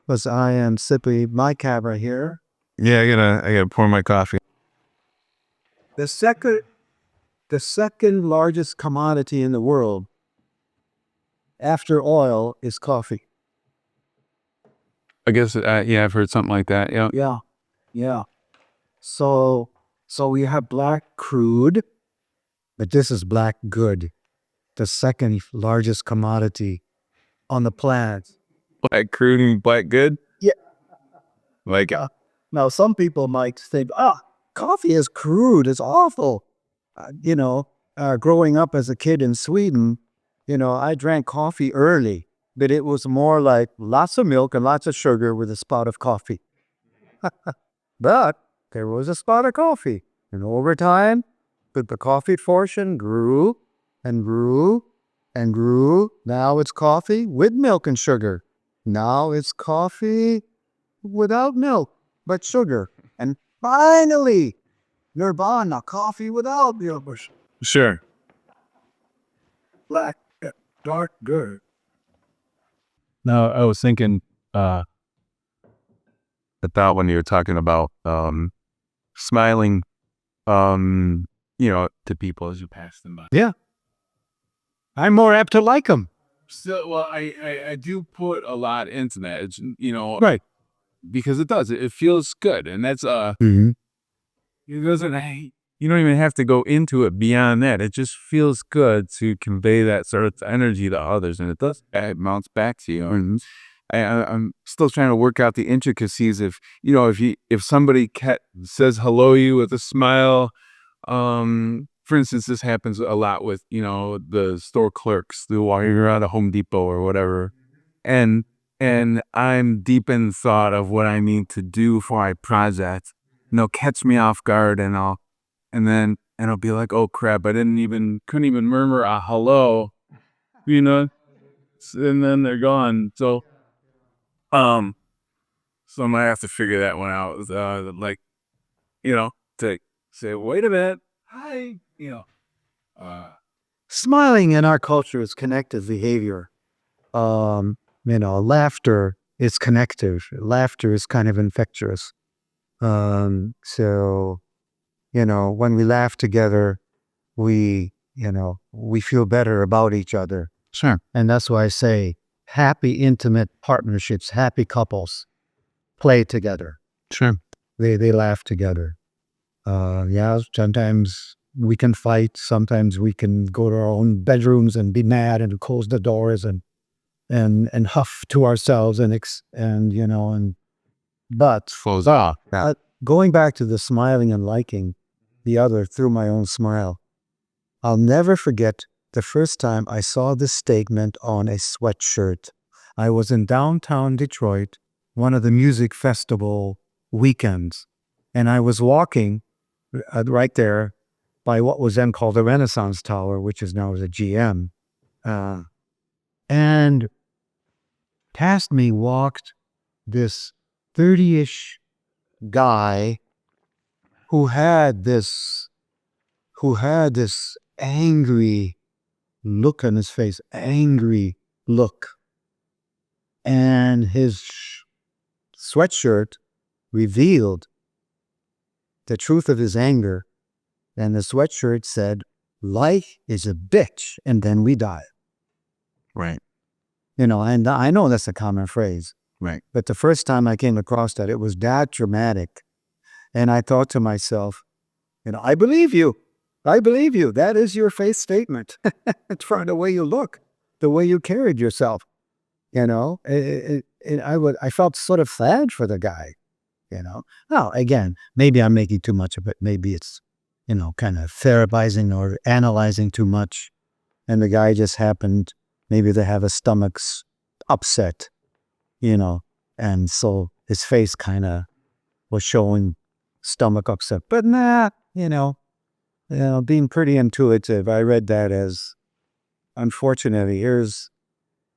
because I am sipping my cava here. Yeah, I gotta pour my coffee. The second largest commodity in the world after oil is coffee. I guess, yeah, I've heard something like that. Yeah. Yeah. Yeah. So we have black crude, but this is black good, the second largest commodity on the planet. Black crude and black good? Yeah. Like, Now, some people might think, coffee is crude, it's awful. Growing up as a kid in Sweden, I drank coffee early, but it was more like lots of milk and lots of sugar with a spot of coffee. But there was a spot of coffee. And over time, but the coffee portion grew and grew and grew. Now it's coffee with milk and sugar. Now it's coffee without milk, but sugar. And finally, nirvana, coffee without milk. sure. Black, dark, good. No, I was thinking, I thought when you were talking about, smiling, to people as you pass them by. Yeah. I'm more apt to like them. Still, well, I do put a lot into that. It's, Right. because it does. It feels good, and that's Mm-hmm. it doesn't. You don't even have to go into it beyond that. It just feels good to convey that sort of energy to others, and it does. It mounts back to you. And I'm still trying to work out the intricacies. If somebody says hello to you with a smile, for instance, this happens a lot with the store clerks while you're at a Home Depot or whatever, and I'm deep in thought of what I need to do for my project, and they'll catch me off guard, and I'll be like, oh crap, couldn't even murmur a hello, and then they're gone. So I might have to figure that one out. To say, wait a minute, hi, Smiling in our culture is connective behavior. Laughter is connective. Laughter is kind of infectious. So, when we laugh together, we feel better about each other. Sure. And that's why I say happy, intimate partnerships, happy couples play together. Sure. They laugh together. Sometimes we can fight. Sometimes we can go to our own bedrooms and be mad and close the doors and huff to ourselves but Flows off. Yeah. Going back to the smiling and liking the other through my own smile, I'll never forget the first time I saw this statement on a sweatshirt. I was in downtown Detroit, one of the music festival weekends, and I was walking right there by what was then called the Renaissance Tower, which is now the GM. And past me walked this 30-ish guy who had this angry look on his face, angry look. And his sweatshirt revealed the truth of his anger. And the sweatshirt said, life is a bitch, and then we die. Right. And I know that's a common phrase. Right. But the first time I came across that, it was that dramatic. And I thought to myself, I believe you. I believe you. That is your faith statement. It's from the way you look, the way you carried yourself. I felt sort of sad for the guy. Now, again, maybe I'm making too much of it. Maybe it's, kind of therapizing or analyzing too much. And the guy just happened, maybe to have his stomach's upset, and so his face kind of was showing stomach upset. But being pretty intuitive, I read that as, unfortunately, here's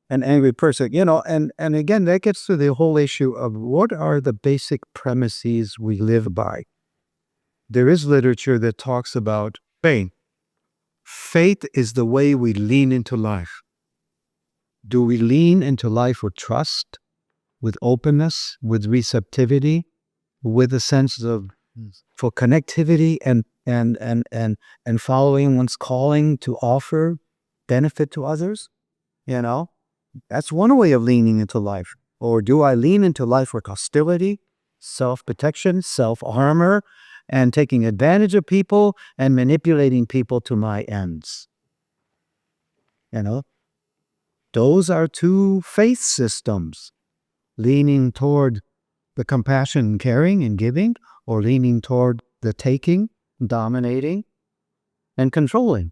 an angry person, and again, that gets to the whole issue of what are the basic premises we live by. There is literature that talks about pain. faith is the way we lean into life. Do we lean into life with trust, with openness, with receptivity, with a sense of for connectivity and following one's calling to offer benefit to others? You know, that's one way of leaning into life. Or do I lean into life with hostility, self-protection, self-armor, and taking advantage of people and manipulating people to my ends? You know, those are two faith systems, leaning toward the compassion, caring, and giving, or leaning toward the taking, dominating, and controlling.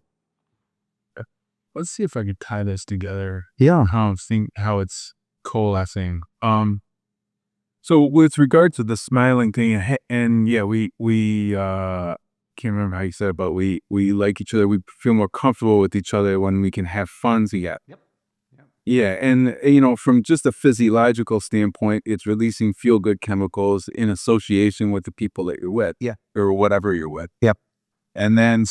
Let's see if I can tie this together. Yeah. How it's coalescing. So with regard to the smiling thing, and yeah, we can't remember how you said it, but we like each other. We feel more comfortable with each other when we can have fun together. Yep. Yeah, and from just a physiological standpoint, it's releasing feel-good chemicals in association with the people that you're with. Yeah. Or whatever you're with. Yep. And then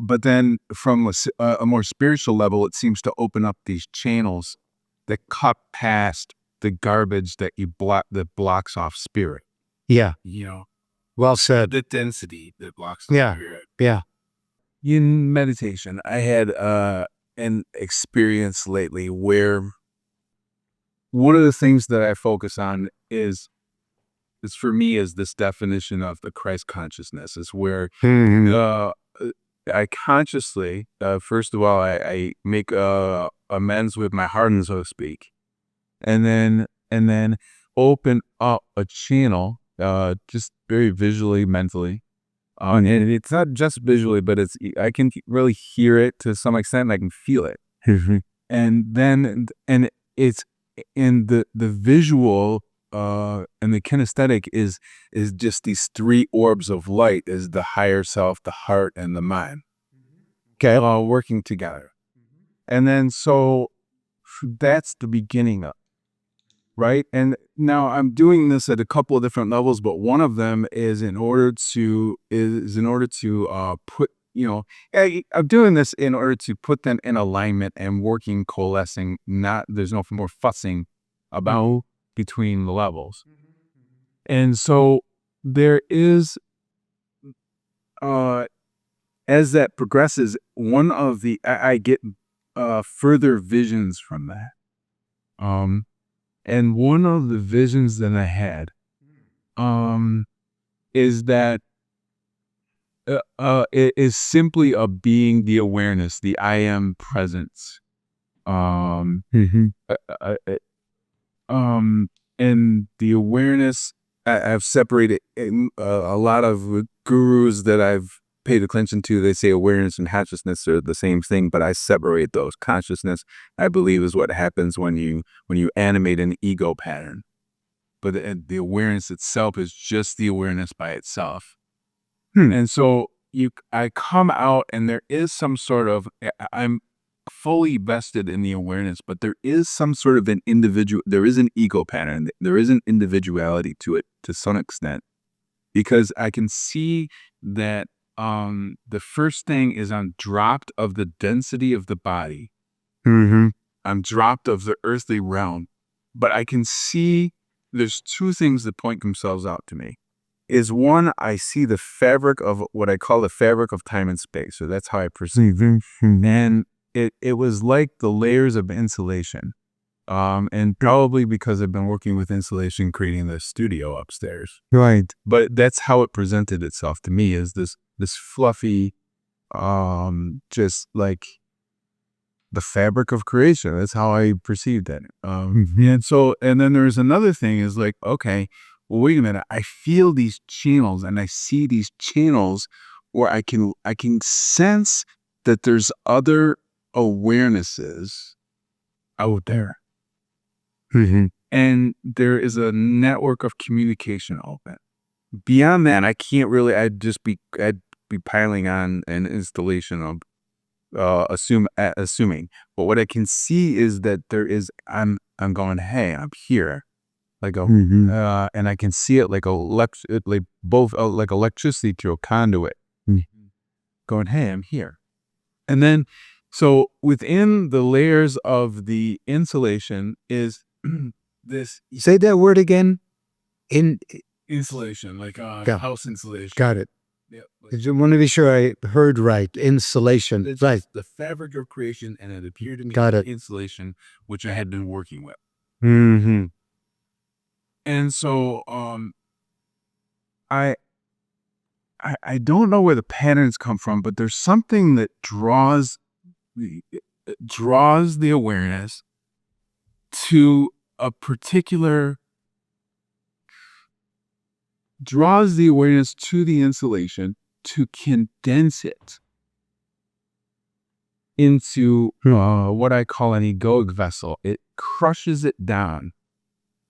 but then from a more spiritual level, it seems to open up these channels that cut past the garbage that blocks off spirit. Yeah. Well said. The density that blocks Yeah. spirit. Yeah. In meditation, I had an experience lately where one of the things that I focus on is for me is this definition of the Christ consciousness, is where I consciously, first of all, I make amends with my heart, so to speak, and then open up a channel, just very visually, mentally. And it's not just visually, but I can really hear it to some extent, and I can feel it. And it's in the visual and the kinesthetic is just these three orbs of light, is the higher self, the heart, and the mind. Okay, all working together. And then so that's the beginning of, right? And now I'm doing this at a couple of different levels, but one of them is in order to put, I'm doing this in order to put them in alignment and working, coalescing, there's no more fussing about between the levels. And so there is, as that progresses, I get further visions from that. And one of the visions that I had is that it is simply a being, the awareness, the I am presence. And the awareness, I've separated a lot of gurus that I've paid attention to. They say awareness and consciousness are the same thing, but I separate those. Consciousness, I believe, is what happens when you animate an ego pattern. But the awareness itself is just the awareness by itself. And so I come out, and there is some sort of, I'm fully vested in the awareness, but there is some sort of there is an ego pattern. There is an individuality to it to some extent, because I can see that the first thing is I'm dropped of the density of the body. I'm dropped of the earthly realm, but I can see there's two things that point themselves out to me. Is one, I see the fabric of what I call the fabric of time and space. So that's how I perceive it. And it was like the layers of insulation. And probably because I've been working with insulation, creating the studio upstairs. Right. But that's how it presented itself to me, is this fluffy, just like the fabric of creation. That's how I perceived it. And then there's another thing is like, okay, well, wait a minute. I feel these channels, and I see these channels where I can sense that there's other awarenesses out there. And there is a network of communication open. Beyond that, I can't really, I'd be piling on an installation of assuming. But what I can see is that there is, I'm going, hey, I'm here. Like and I can see it like like electricity through a conduit. Going, hey, I'm here. And then, so within the layers of the insulation is this Say that word again. insulation, like Yeah. house insulation. Got it. Yeah, like I just want to be sure I heard right. Insulation. it's Right. the fabric of creation, and it appeared to me Got like it. insulation, which I had been working with. Mm-hmm. And so I don't know where the patterns come from, but there's something that draws the awareness to a particular draws the awareness to the insulation to condense it into what I call an egoic vessel. It crushes it down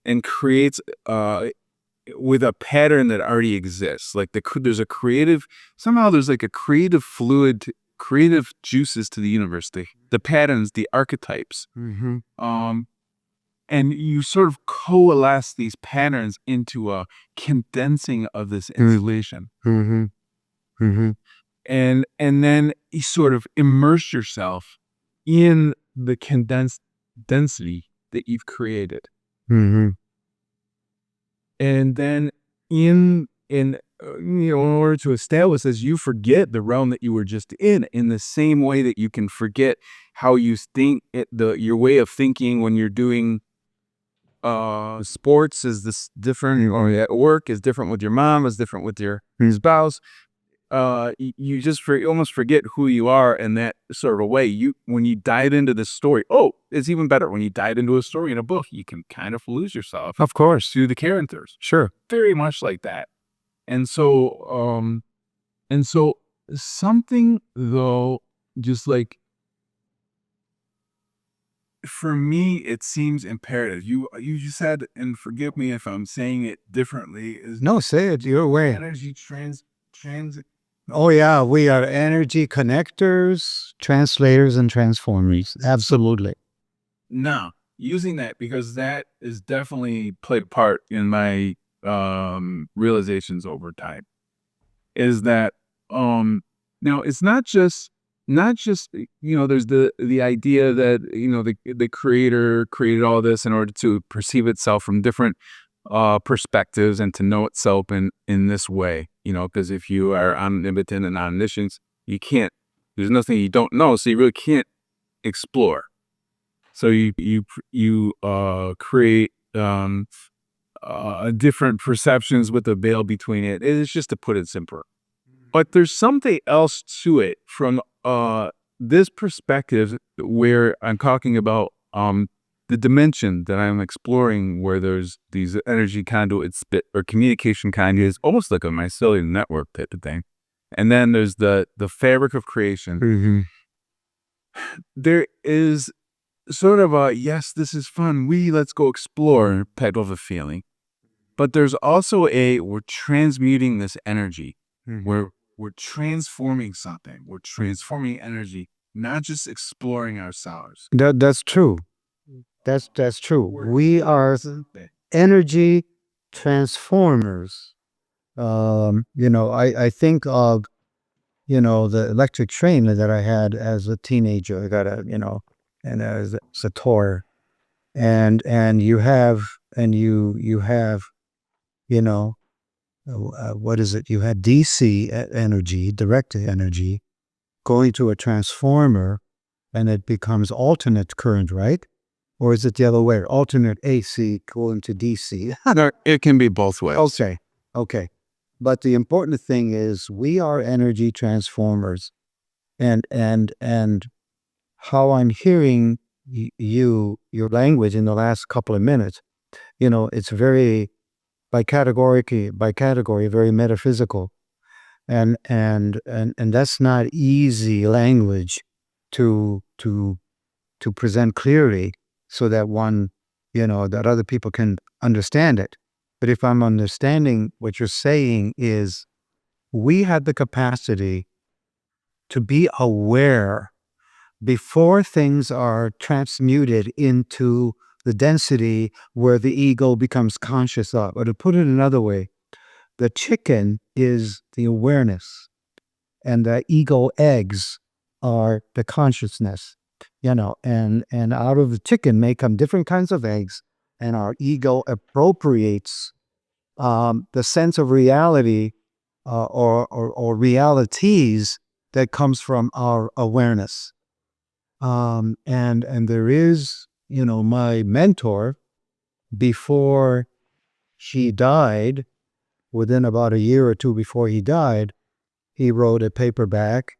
and creates with a pattern that already exists. Like there's a creative, somehow there's like a creative fluid, creative juices to the universe, the patterns, the archetypes. Mm-hmm. And you sort of coalesce these patterns into a condensing of this insulation. Mm-hmm. Mm-hmm. And then you sort of immerse yourself in the condensed density that you've created. Mm-hmm. And then in order to establish this, you forget the realm that you were just in the same way that you can forget how you think your way of thinking when you're doing sports is this different, or at work is different with your mom, is different with your spouse. You just almost forget who you are in that sort of a way. When you dive into this story, it's even better when you dive into a story in a book. You can kind of lose yourself, Of course. through the characters. Sure. Very much like that. And so something though, just like for me, it seems imperative. You just said, and forgive me if I'm saying it differently, is No, say it your way. energy transit. Oh yeah, we are energy connectors, translators, and transformers. Absolutely. Now, using that, because that is definitely played a part in my realizations over time, is that now it's not just there's the idea that the creator created all this in order to perceive itself from different perspectives and to know itself in this way, because if you are omnipotent and omniscient, there's nothing you don't know, so you really can't explore. So you create different perceptions with a veil between it. It's just to put it simpler. But there's something else to it from this perspective, where I'm talking about the dimension that I'm exploring, where there's these energy conduits or communication conduits, almost like a mycelial network type of thing. And then there's the fabric of creation. Mm-hmm. There is sort of a, yes, this is fun, let's go explore type of a feeling. But there's also we're transmuting this energy. Mm-hmm. We're transforming something. We're transforming energy, not just exploring ourselves. That's true. That's true. We are energy transformers. I think of, the electric train that I had as a teenager. I got and as a toy, and you have, what is it? You had DC energy, direct energy, going to a transformer, and it becomes alternate current, right? Or is it the other way? Alternate AC going to DC. No, it can be both ways. Okay. But the important thing is we are energy transformers, and how I'm hearing your language in the last couple of minutes, it's very by category, very metaphysical, and that's not easy language to present clearly, so that that other people can understand it. But if I'm understanding what you're saying, is we had the capacity to be aware before things are transmuted into the density where the ego becomes conscious of. Or to put it another way, the chicken is the awareness, and the ego eggs are the consciousness, and out of the chicken may come different kinds of eggs, and our ego appropriates the sense of reality or realities that comes from our awareness. And there is, my mentor, before he died, within about a year or two before he died, he wrote a paperback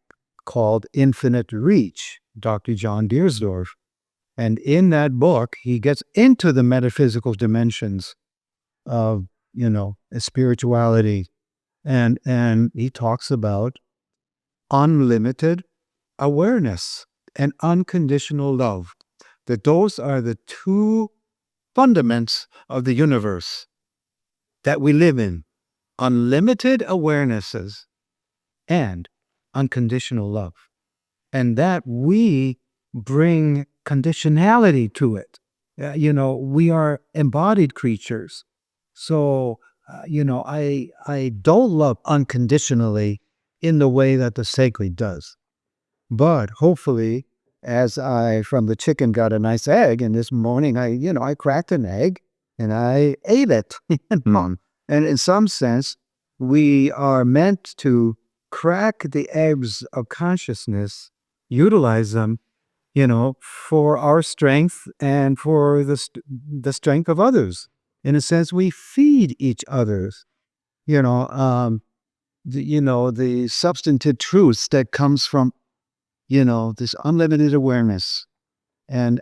called Infinite Reach, Dr. John Deersdorf. And in that book, he gets into the metaphysical dimensions of, spirituality. And he talks about unlimited awareness and unconditional love. That those are the two fundaments of the universe that we live in. Unlimited awarenesses and unconditional love. And that we bring conditionality to it. We are embodied creatures. So, I don't love unconditionally in the way that the sacred does. But hopefully, as I from the chicken got a nice egg, and this morning I cracked an egg and I ate it. And in some sense, we are meant to crack the eggs of consciousness, utilize them, for our strength and for the strength of others. In a sense, we feed each other's, the substantive truths that comes from, this unlimited awareness. And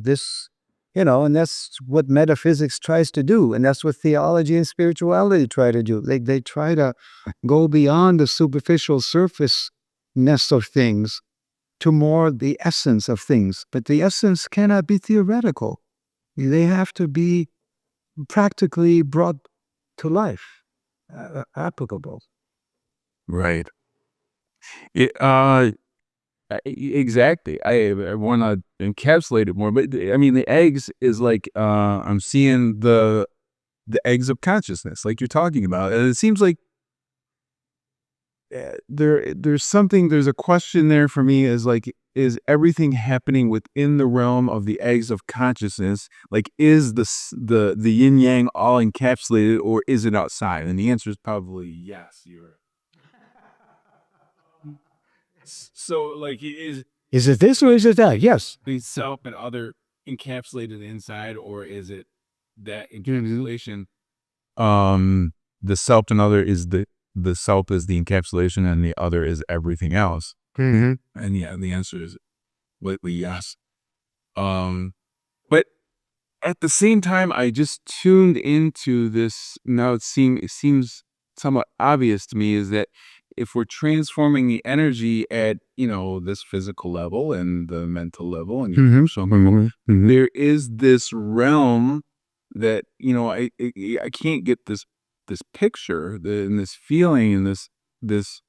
this, and that's what metaphysics tries to do. And that's what theology and spirituality try to do. They try to go beyond the superficial surfaceness of things to more the essence of things. But the essence cannot be theoretical. They have to be practically brought to life, applicable. Right. Exactly. I want to encapsulate it more, but I mean, the eggs is like I'm seeing the eggs of consciousness, like you're talking about, and it seems like there's a question there for me, is like, is everything happening within the realm of the eggs of consciousness? Like, is the yin yang all encapsulated, or is it outside? And the answer is probably yes. So, like, is it this or is it that? Yes. the self and other encapsulated inside, or is it that encapsulation? The self and other is the self is the encapsulation, and the other is everything else. Mm-hmm. And yeah, the answer is yes. But at the same time, I just tuned into this. Now it seems somewhat obvious to me, is that if we're transforming the energy at, this physical level and the mental level and there is this realm that, I can't get this picture and this feeling and this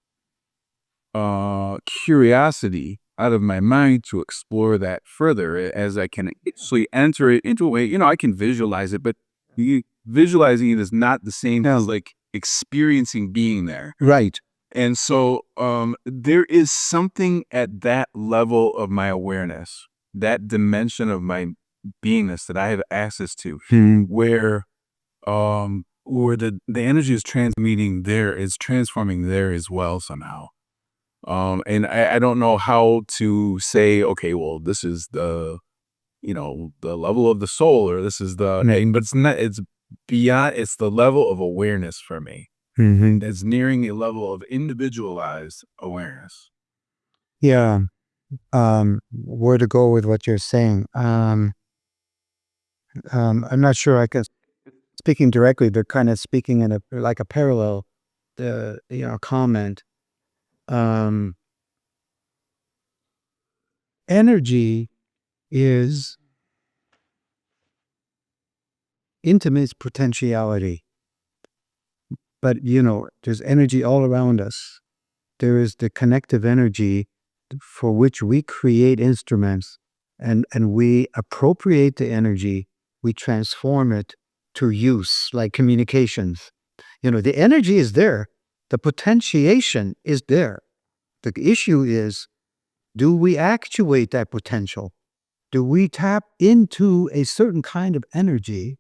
curiosity out of my mind to explore that further, as I can actually enter it into a way, I can visualize it, but visualizing it is not the same as like experiencing being there. Right. And so there is something at that level of my awareness, that dimension of my beingness that I have access to, where the energy is transforming there as well somehow. And I don't know how to say, okay, well, this is the level of the soul, or this is but it's not, it's beyond, it's the level of awareness for me. That's nearing a level of individualized awareness. Yeah. Where to go with what you're saying. I'm not sure I can, speaking directly, they're kind of speaking in like a parallel, comment. Energy is intimate potentiality. But, there's energy all around us. There is the connective energy for which we create instruments, and we appropriate the energy, we transform it to use, like communications. The energy is there. The potentiation is there. The issue is Do we actuate that potential? Do we tap into a certain kind of energy?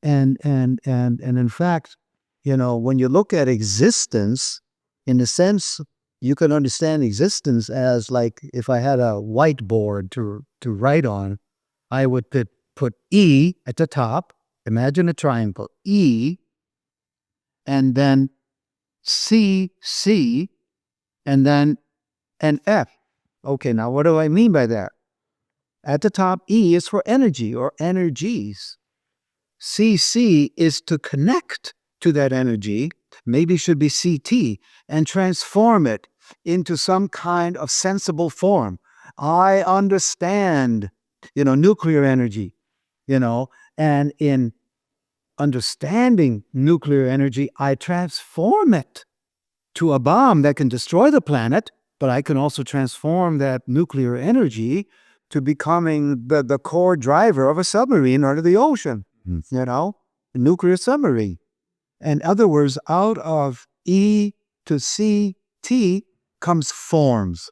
And in fact, when you look at existence, in a sense, you can understand existence as like if I had a whiteboard to write on, I would put E at the top. Imagine a triangle, E, and then C, C, and then an F. Okay, now what do I mean by that? At the top, E is for energy or energies. CC is to connect to that energy, maybe should be CT, and transform it into some kind of sensible form. I understand, nuclear energy, and in understanding nuclear energy, I transform it to a bomb that can destroy the planet, but I can also transform that nuclear energy to becoming the core driver of a submarine under the ocean, a nuclear submarine. In other words, out of E to C, T comes forms.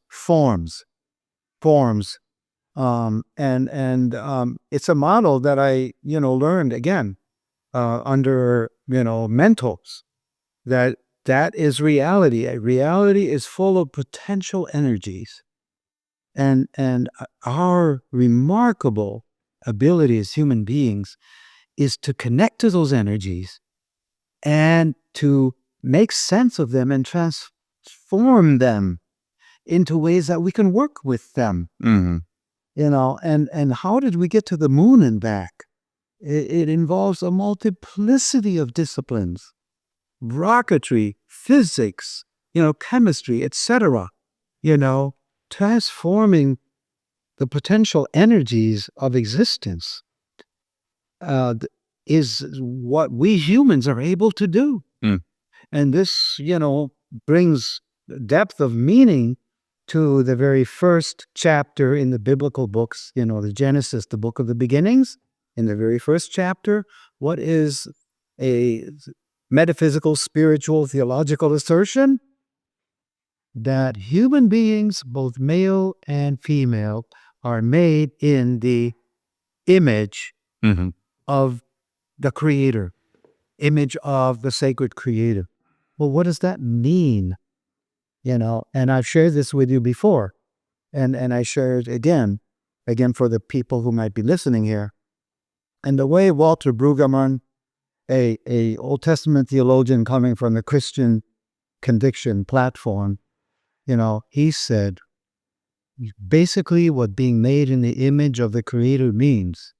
It's a model that I, learned again under, mentors, that is reality. Reality is full of potential energies. And our remarkable ability as human beings is to connect to those energies and to make sense of them and transform them into ways that we can work with them. And how did we get to the moon and back? It involves a multiplicity of disciplines. Rocketry, physics, chemistry, etc. Transforming the potential energies of existence is what we humans are able to do. And this, brings depth of meaning to the very first chapter in the biblical books, the Genesis, the book of the beginnings. In the very first chapter, what is a metaphysical, spiritual, theological assertion? That human beings, both male and female, are made in the image of the Creator, image of the sacred Creator. Well, what does that mean? And I've shared this with you before, and I share it again for the people who might be listening here. And the way Walter Brueggemann, a Old Testament theologian coming from the Christian conviction platform, he said, basically what being made in the image of the Creator means.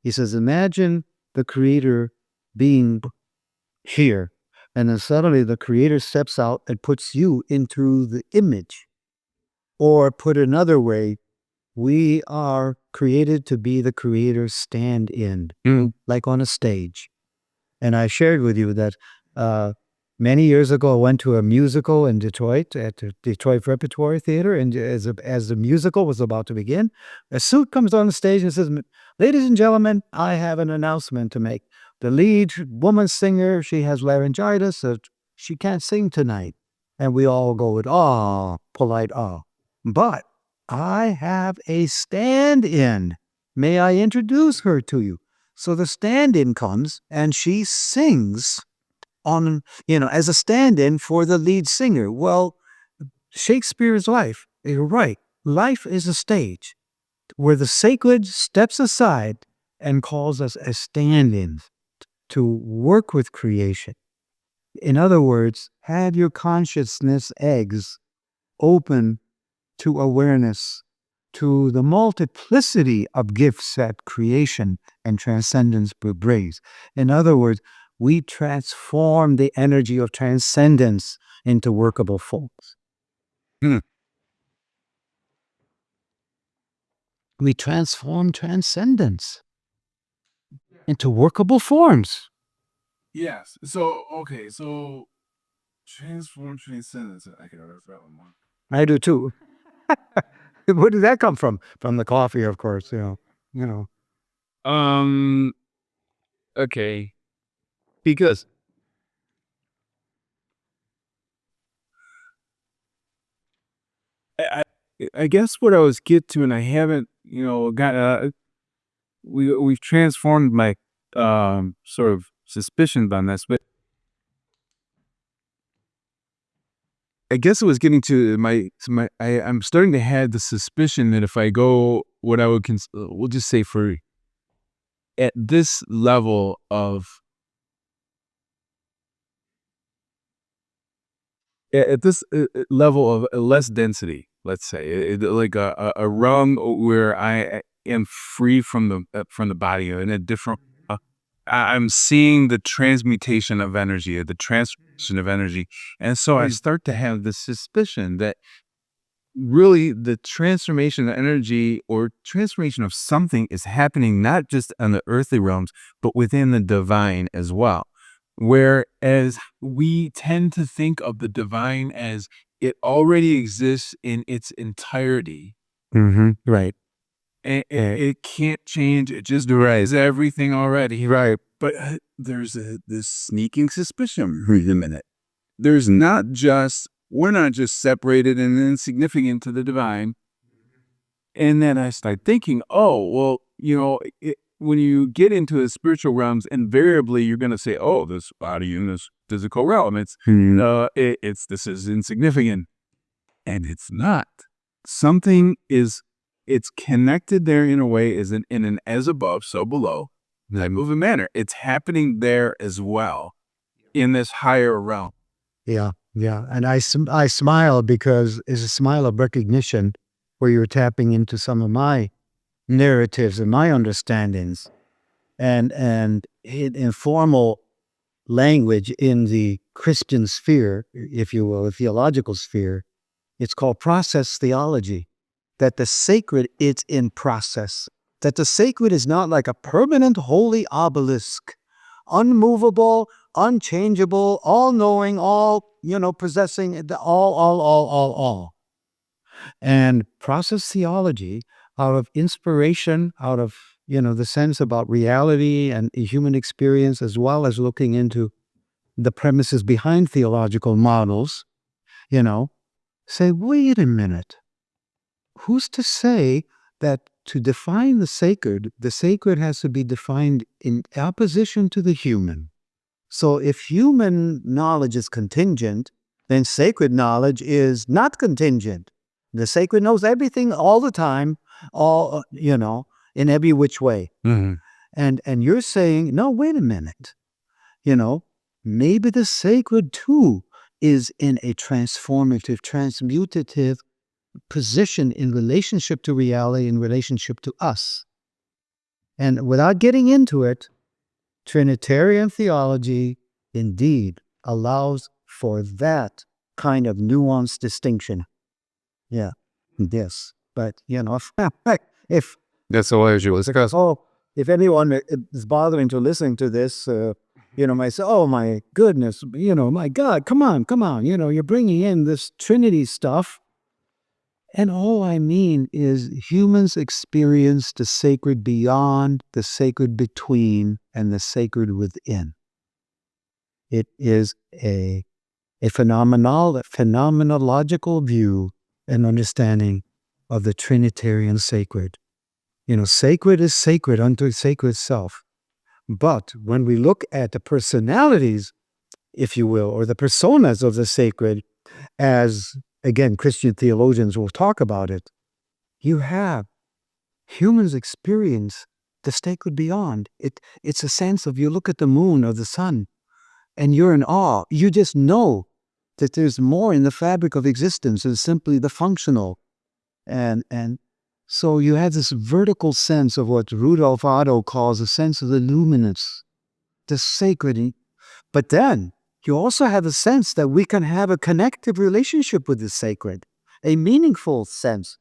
He says, imagine the Creator being here, and then suddenly the Creator steps out and puts you into the image. Or put another way, we are created to be the Creator's stand-in, like on a stage. And I shared with you that many years ago, I went to a musical in Detroit at the Detroit Repertory Theater, and as the musical was about to begin, a suit comes on the stage and says, "Ladies and gentlemen, I have an announcement to make. The lead woman singer, she has laryngitis, so she can't sing tonight." And we all go with awe, polite awe. But I have a stand-in. May I introduce her to you? So the stand-in comes and she sings on, as a stand-in for the lead singer. Well, Shakespeare's life, you're right. Life is a stage where the sacred steps aside and calls us as stand-ins to work with creation. In other words, have your consciousness eggs open to awareness, to the multiplicity of gifts that creation and transcendence brings. In other words, we transform the energy of transcendence into workable forms. We transform transcendence into workable forms. Yes. So, okay. So, transform transcendence. I can remember that one more. I do too. Where did that come from? From the coffee, of course. Okay. Because I guess what I was get to, and I haven't, got we've transformed my sort of suspicions on this, but I guess it was getting to I'm starting to have the suspicion that if I go what I would we'll just say for at this level of at this level of less density, let's say, like a rung where I am free from the body in a different. I'm seeing the transmutation of energy, the transformation of energy, and so I start to have the suspicion that really the transformation of energy or transformation of something is happening not just on the earthly realms, but within the divine as well. Whereas we tend to think of the divine as it already exists in its entirety. Right. And it can't change. It just is everything already. Right. But there's this sneaking suspicion. Wait a minute. We're not just separated and insignificant to the divine. And then I start thinking, oh, well, when you get into the spiritual realms, invariably you're going to say, oh, this body in this physical realm, this is insignificant. And it's not. It's connected there in a way, in an as above, so below type of a manner. It's happening there as well in this higher realm. Yeah. Yeah. And I smile because it's a smile of recognition where you're tapping into some of my narratives and my understandings and in formal language in the Christian sphere, if you will, the theological sphere. It's called process theology, that the sacred is in process, that the sacred is not like a permanent holy obelisk, unmovable, unchangeable, all-knowing, possessing, all. And process theology, out of inspiration, out of, the sense about reality and human experience, as well as looking into the premises behind theological models, say, wait a minute. Who's to say that to define the sacred has to be defined in opposition to the human? So if human knowledge is contingent, then sacred knowledge is not contingent. The sacred knows everything all the time, in every which way. And you're saying, no, wait a minute. Maybe the sacred too is in a transformative, transmutative position in relationship to reality, in relationship to us. And without getting into it, Trinitarian theology indeed allows for that kind of nuanced distinction. Yeah. Yes. But, if That's the way you if anyone is bothering to listen to this, might say, oh my goodness, my God, come on, you're bringing in this Trinity stuff. And all I mean is humans experience the sacred beyond, the sacred between, and the sacred within. It is a phenomenological view and understanding of the Trinitarian sacred. Sacred is sacred unto sacred self. But when we look at the personalities, if you will, or the personas of the sacred, as again, Christian theologians will talk about it, you have humans experience the sacred beyond. It's a sense of, you look at the moon or the sun and you're in awe. You just know that there's more in the fabric of existence than simply the functional. And so you have this vertical sense of what Rudolf Otto calls a sense of the luminous, the sacred. But then you also have a sense that we can have a connective relationship with the sacred, a meaningful sense,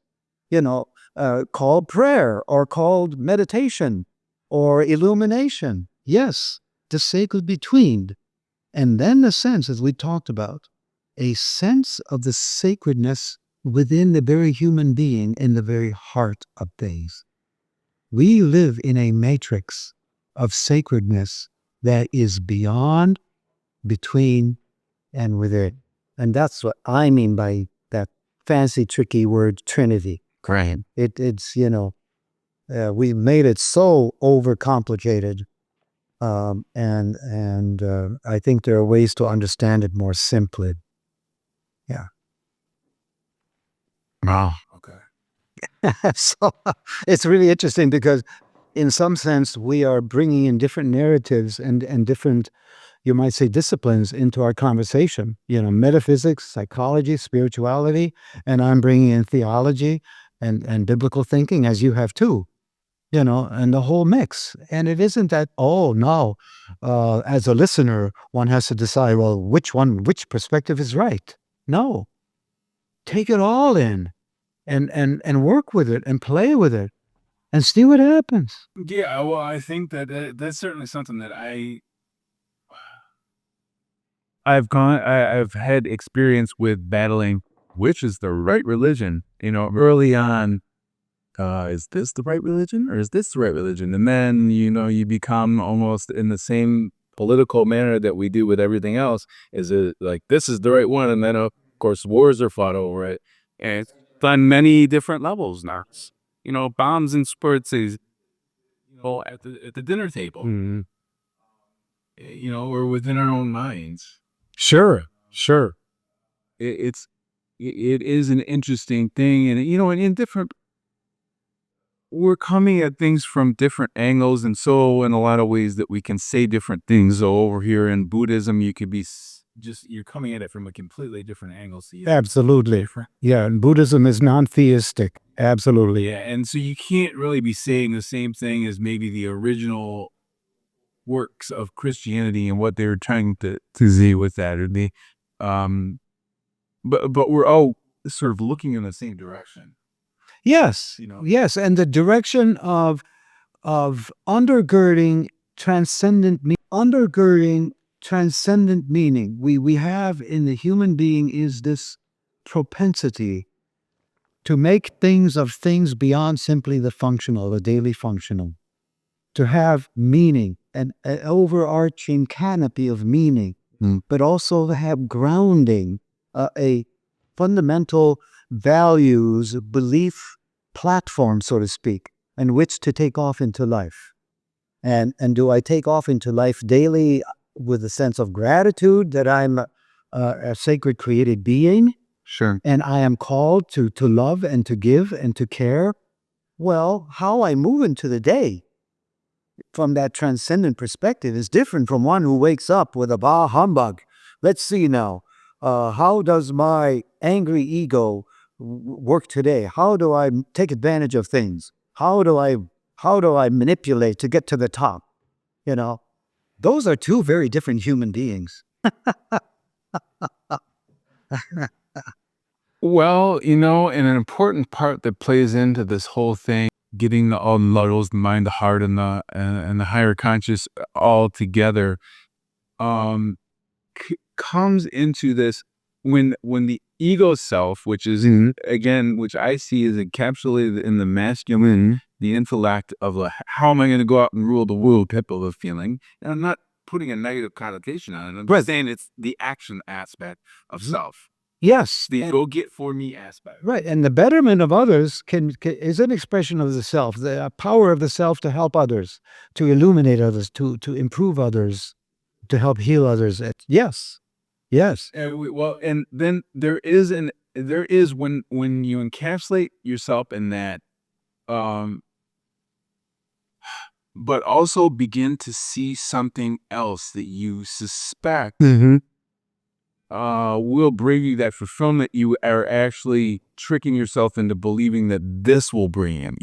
called prayer or called meditation or illumination. Yes, the sacred between. And then the sense, as we talked about, a sense of the sacredness within the very human being, in the very heart of things. We live in a matrix of sacredness that is beyond, between, and within. And that's what I mean by that fancy, tricky word Trinity. Right. It's, we made it so overcomplicated. And I think there are ways to understand it more simply. Yeah. Wow. Okay. So it's really interesting because in some sense we are bringing in different narratives and different, you might say, disciplines into our conversation, metaphysics, psychology, spirituality, and I'm bringing in theology and biblical thinking, as you have too, and the whole mix. And it isn't that, no, as a listener, one has to decide, well, which perspective is right. No, take it all in and work with it and play with it and see what happens. Yeah, well, I think that that's certainly something that I've had experience with battling which is the right religion. Early on, is this the right religion or is this the right religion? And then, you become almost in the same political manner that we do with everything else. Is it like, this is the right one? And then, of course, wars are fought over it. And it's on many different levels now. Bombs and spurts is, at the dinner table, or within our own minds. Sure. It is an interesting thing. And, in different, we're coming at things from different angles, and so in a lot of ways that we can say different things. So over here in Buddhism, you could be you're coming at it from a completely different angle. So Absolutely. different. Yeah, and Buddhism is non-theistic. Absolutely. Yeah, and so you can't really be saying the same thing as maybe the original works of Christianity and what they were trying to say with that, or but we're all sort of looking in the same direction. Yes. Yes, and the direction of undergirding transcendent meaning. We have in the human being is this propensity to make things beyond simply the functional, the daily functional, to have meaning, an overarching canopy of meaning, but also to have grounding, a fundamental values, belief platform, so to speak, in which to take off into life. And do I take off into life daily with a sense of gratitude that I'm a sacred created being? Sure. And I am called to love and to give and to care? Well, how I move into the day from that transcendent perspective is different from one who wakes up with a bah humbug. Let's see now. How does my angry ego work today? How do I take advantage of things? How do I manipulate to get to the top? Those are two very different human beings. Well, and an important part that plays into this whole thing, getting all the levels, the mind, the heart, and the higher conscious all together, comes into this when the ego self, which is again, which I see is encapsulated in the masculine, the intellect of how am I going to go out and rule the world type of a feeling. And I'm not putting a negative connotation on it. I'm just saying it's the action aspect of self. Yes. The go get for me aspect. Right. And the betterment of others is an expression of the self, the power of the self to help others, to illuminate others, to improve others, to help heal others. Yes. And then there is when you encapsulate yourself in that, but also begin to see something else that you suspect will bring you that fulfillment. You are actually tricking yourself into believing that this will bring him,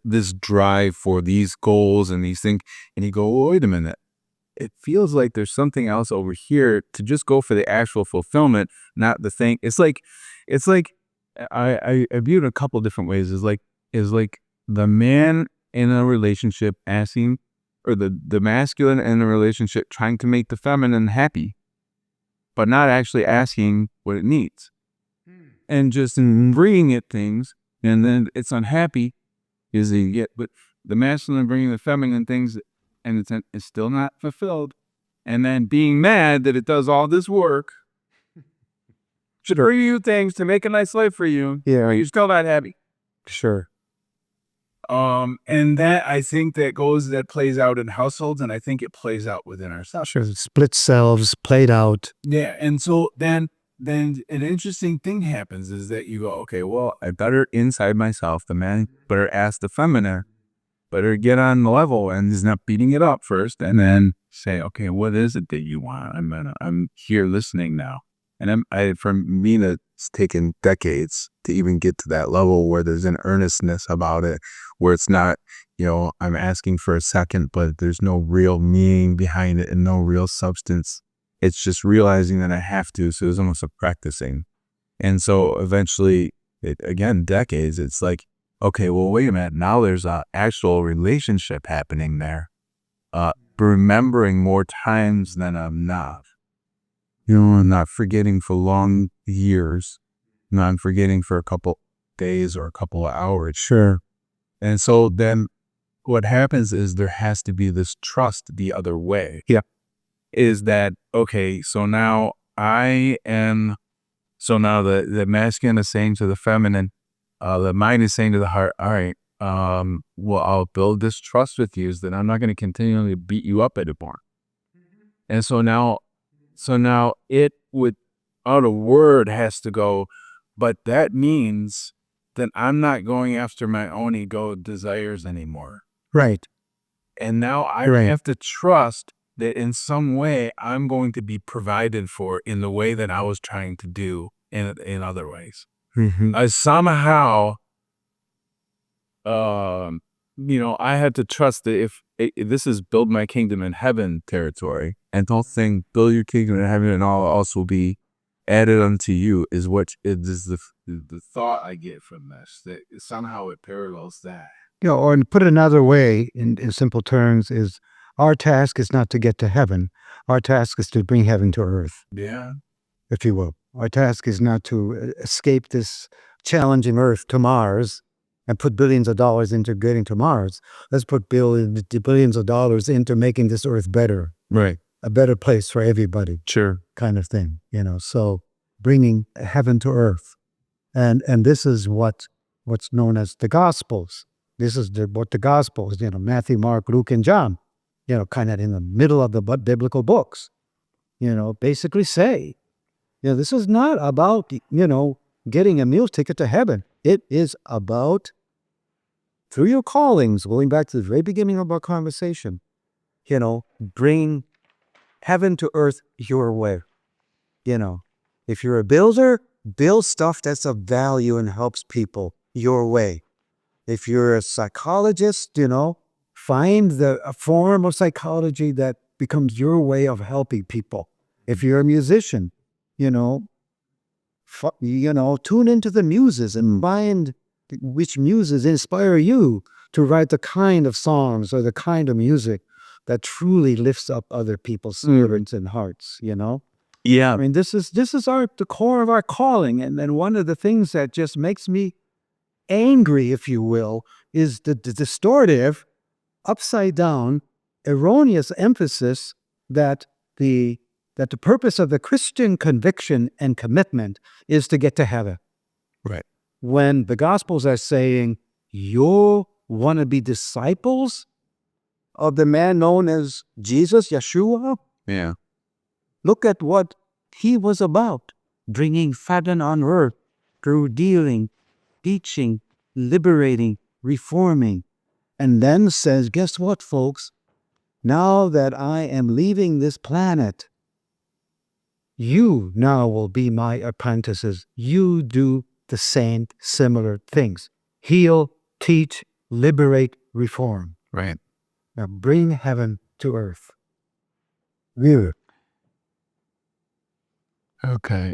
this drive for these goals and these things. And you go, well, wait a minute. It feels like there's something else over here to just go for the actual fulfillment, not the thing. It's like I view it a couple different ways. Is like the man in a relationship asking, or the masculine in a relationship trying to make the feminine happy, but not actually asking what it needs, and just bringing it things, and then it's unhappy, but the masculine bringing the feminine things, and it's still not fulfilled, and then being mad that it does all this work, should bring you things to make a nice life for you. Yeah. You're still not happy. Sure. And that, I think that plays out in households, and I think it plays out within ourselves. Sure. Split selves played out. Yeah. And so then an interesting thing happens is that you go, okay, well, I better inside myself, the man better ask the feminine, better get on the level and is not beating it up first, and then say, okay, what is it that you want? I'm here listening now. And for me, it's taken decades to even get to that level where there's an earnestness about it, where it's not, I'm asking for a second, but there's no real meaning behind it and no real substance. It's just realizing that I have to. So it's almost a practicing. And so eventually, decades, it's like, okay, well, wait a minute. Now there's an actual relationship happening there. Remembering more times than I'm not. I'm not forgetting for long years. I'm forgetting for a couple days or a couple of hours. Sure. And so then what happens is there has to be this trust the other way. Yeah. Is that, okay, so now the masculine is saying to the feminine, the mind is saying to the heart, all right, well, I'll build this trust with you, is that I'm not going to continually beat you up anymore. And so now it without a word has to go, but that means that I'm not going after my own ego desires anymore. Right. And now I have to trust that in some way I'm going to be provided for in the way that I was trying to do in other ways. Mm-hmm. Somehow, I had to trust that if this is build my kingdom in heaven territory, and don't think build your kingdom in heaven and all else will be added unto you, is what it is the thought I get from this, that somehow it parallels that. Or put it another way, in simple terms, is our task is not to get to heaven. Our task is to bring heaven to earth. Yeah. If you will. Our task is not to escape this challenging earth to Mars and put billions of dollars into getting to Mars. Let's put billions of dollars into making this earth better. Right. A better place for everybody. Sure. Kind of thing. So bringing heaven to earth. And this is what's known as the Gospels. This is what the Gospels, Matthew, Mark, Luke, and John, kind of in the middle of the biblical books, basically say, this is not about, getting a meal ticket to heaven. It is about, through your callings, going back to the very beginning of our conversation, bring heaven to earth your way. If you're a builder, build stuff that's of value and helps people your way. If you're a psychologist, find a form of psychology that becomes your way of helping people. If you're a musician, tune into the muses and find which muses inspire you to write the kind of songs or the kind of music that truly lifts up other people's spirits and hearts, Yeah. I mean, this is the core of our calling. And then one of the things that just makes me angry, if you will, is the distortive, upside down, erroneous emphasis that the purpose of the Christian conviction and commitment is to get to heaven. Right. When the Gospels are saying, you want to be disciples of the man known as Jesus, Yeshua? Yeah. Look at what he was about, bringing heaven on earth through dealing, teaching, liberating, reforming. And then says, guess what, folks? Now that I am leaving this planet, you now will be my apprentices. You do the same similar things. Heal, teach, liberate, reform. Right. Now bring heaven to earth. Yeah. Okay.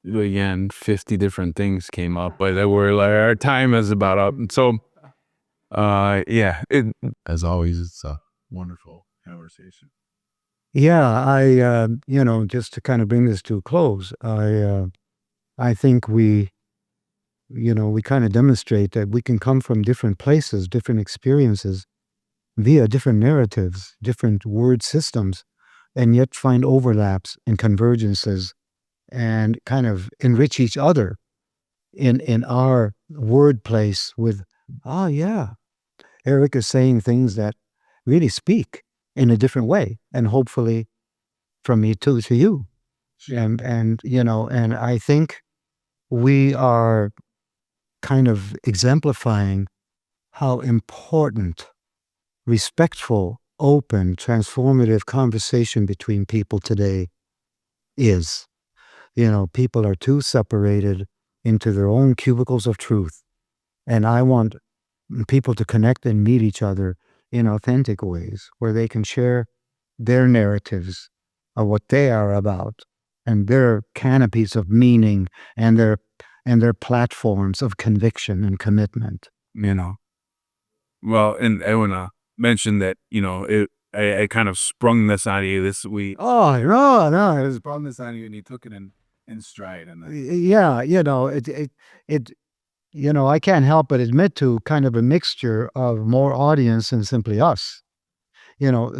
Again, 50 different things came up, but we're like, our time is about up. And so, as always, it's a wonderful conversation. Yeah, I just to kind of bring this to a close, I think we kind of demonstrate that we can come from different places, different experiences, via different narratives, different word systems, and yet find overlaps and convergences and kind of enrich each other in our word place with, oh yeah, Eric is saying things that really speak in a different way, and hopefully from me too to you. And and I think we are kind of exemplifying how important respectful, open, transformative conversation between people today is. People are too separated into their own cubicles of truth. And I want people to connect and meet each other in authentic ways where they can share their narratives of what they are about and their canopies of meaning and their platforms of conviction and commitment. Well, and I want to mention that, I kind of sprung this on you this week. Oh, no. I sprung this on you and you took it in stride. And Yeah, I can't help but admit to kind of a mixture of more audience and simply us.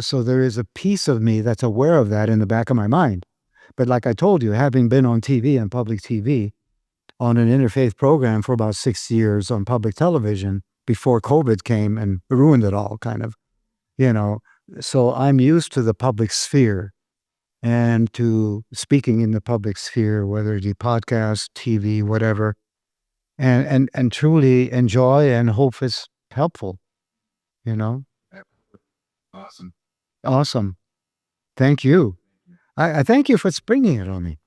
So there is a piece of me that's aware of that in the back of my mind. But like I told you, having been on TV and public TV on an interfaith program for about 6 years on public television before COVID came and ruined it all, kind of, so I'm used to the public sphere and to speaking in the public sphere, whether it be podcast, TV, whatever, and truly enjoy and hope it's helpful, you know? awesome. Awesome. Thank you. I thank you for springing it on me.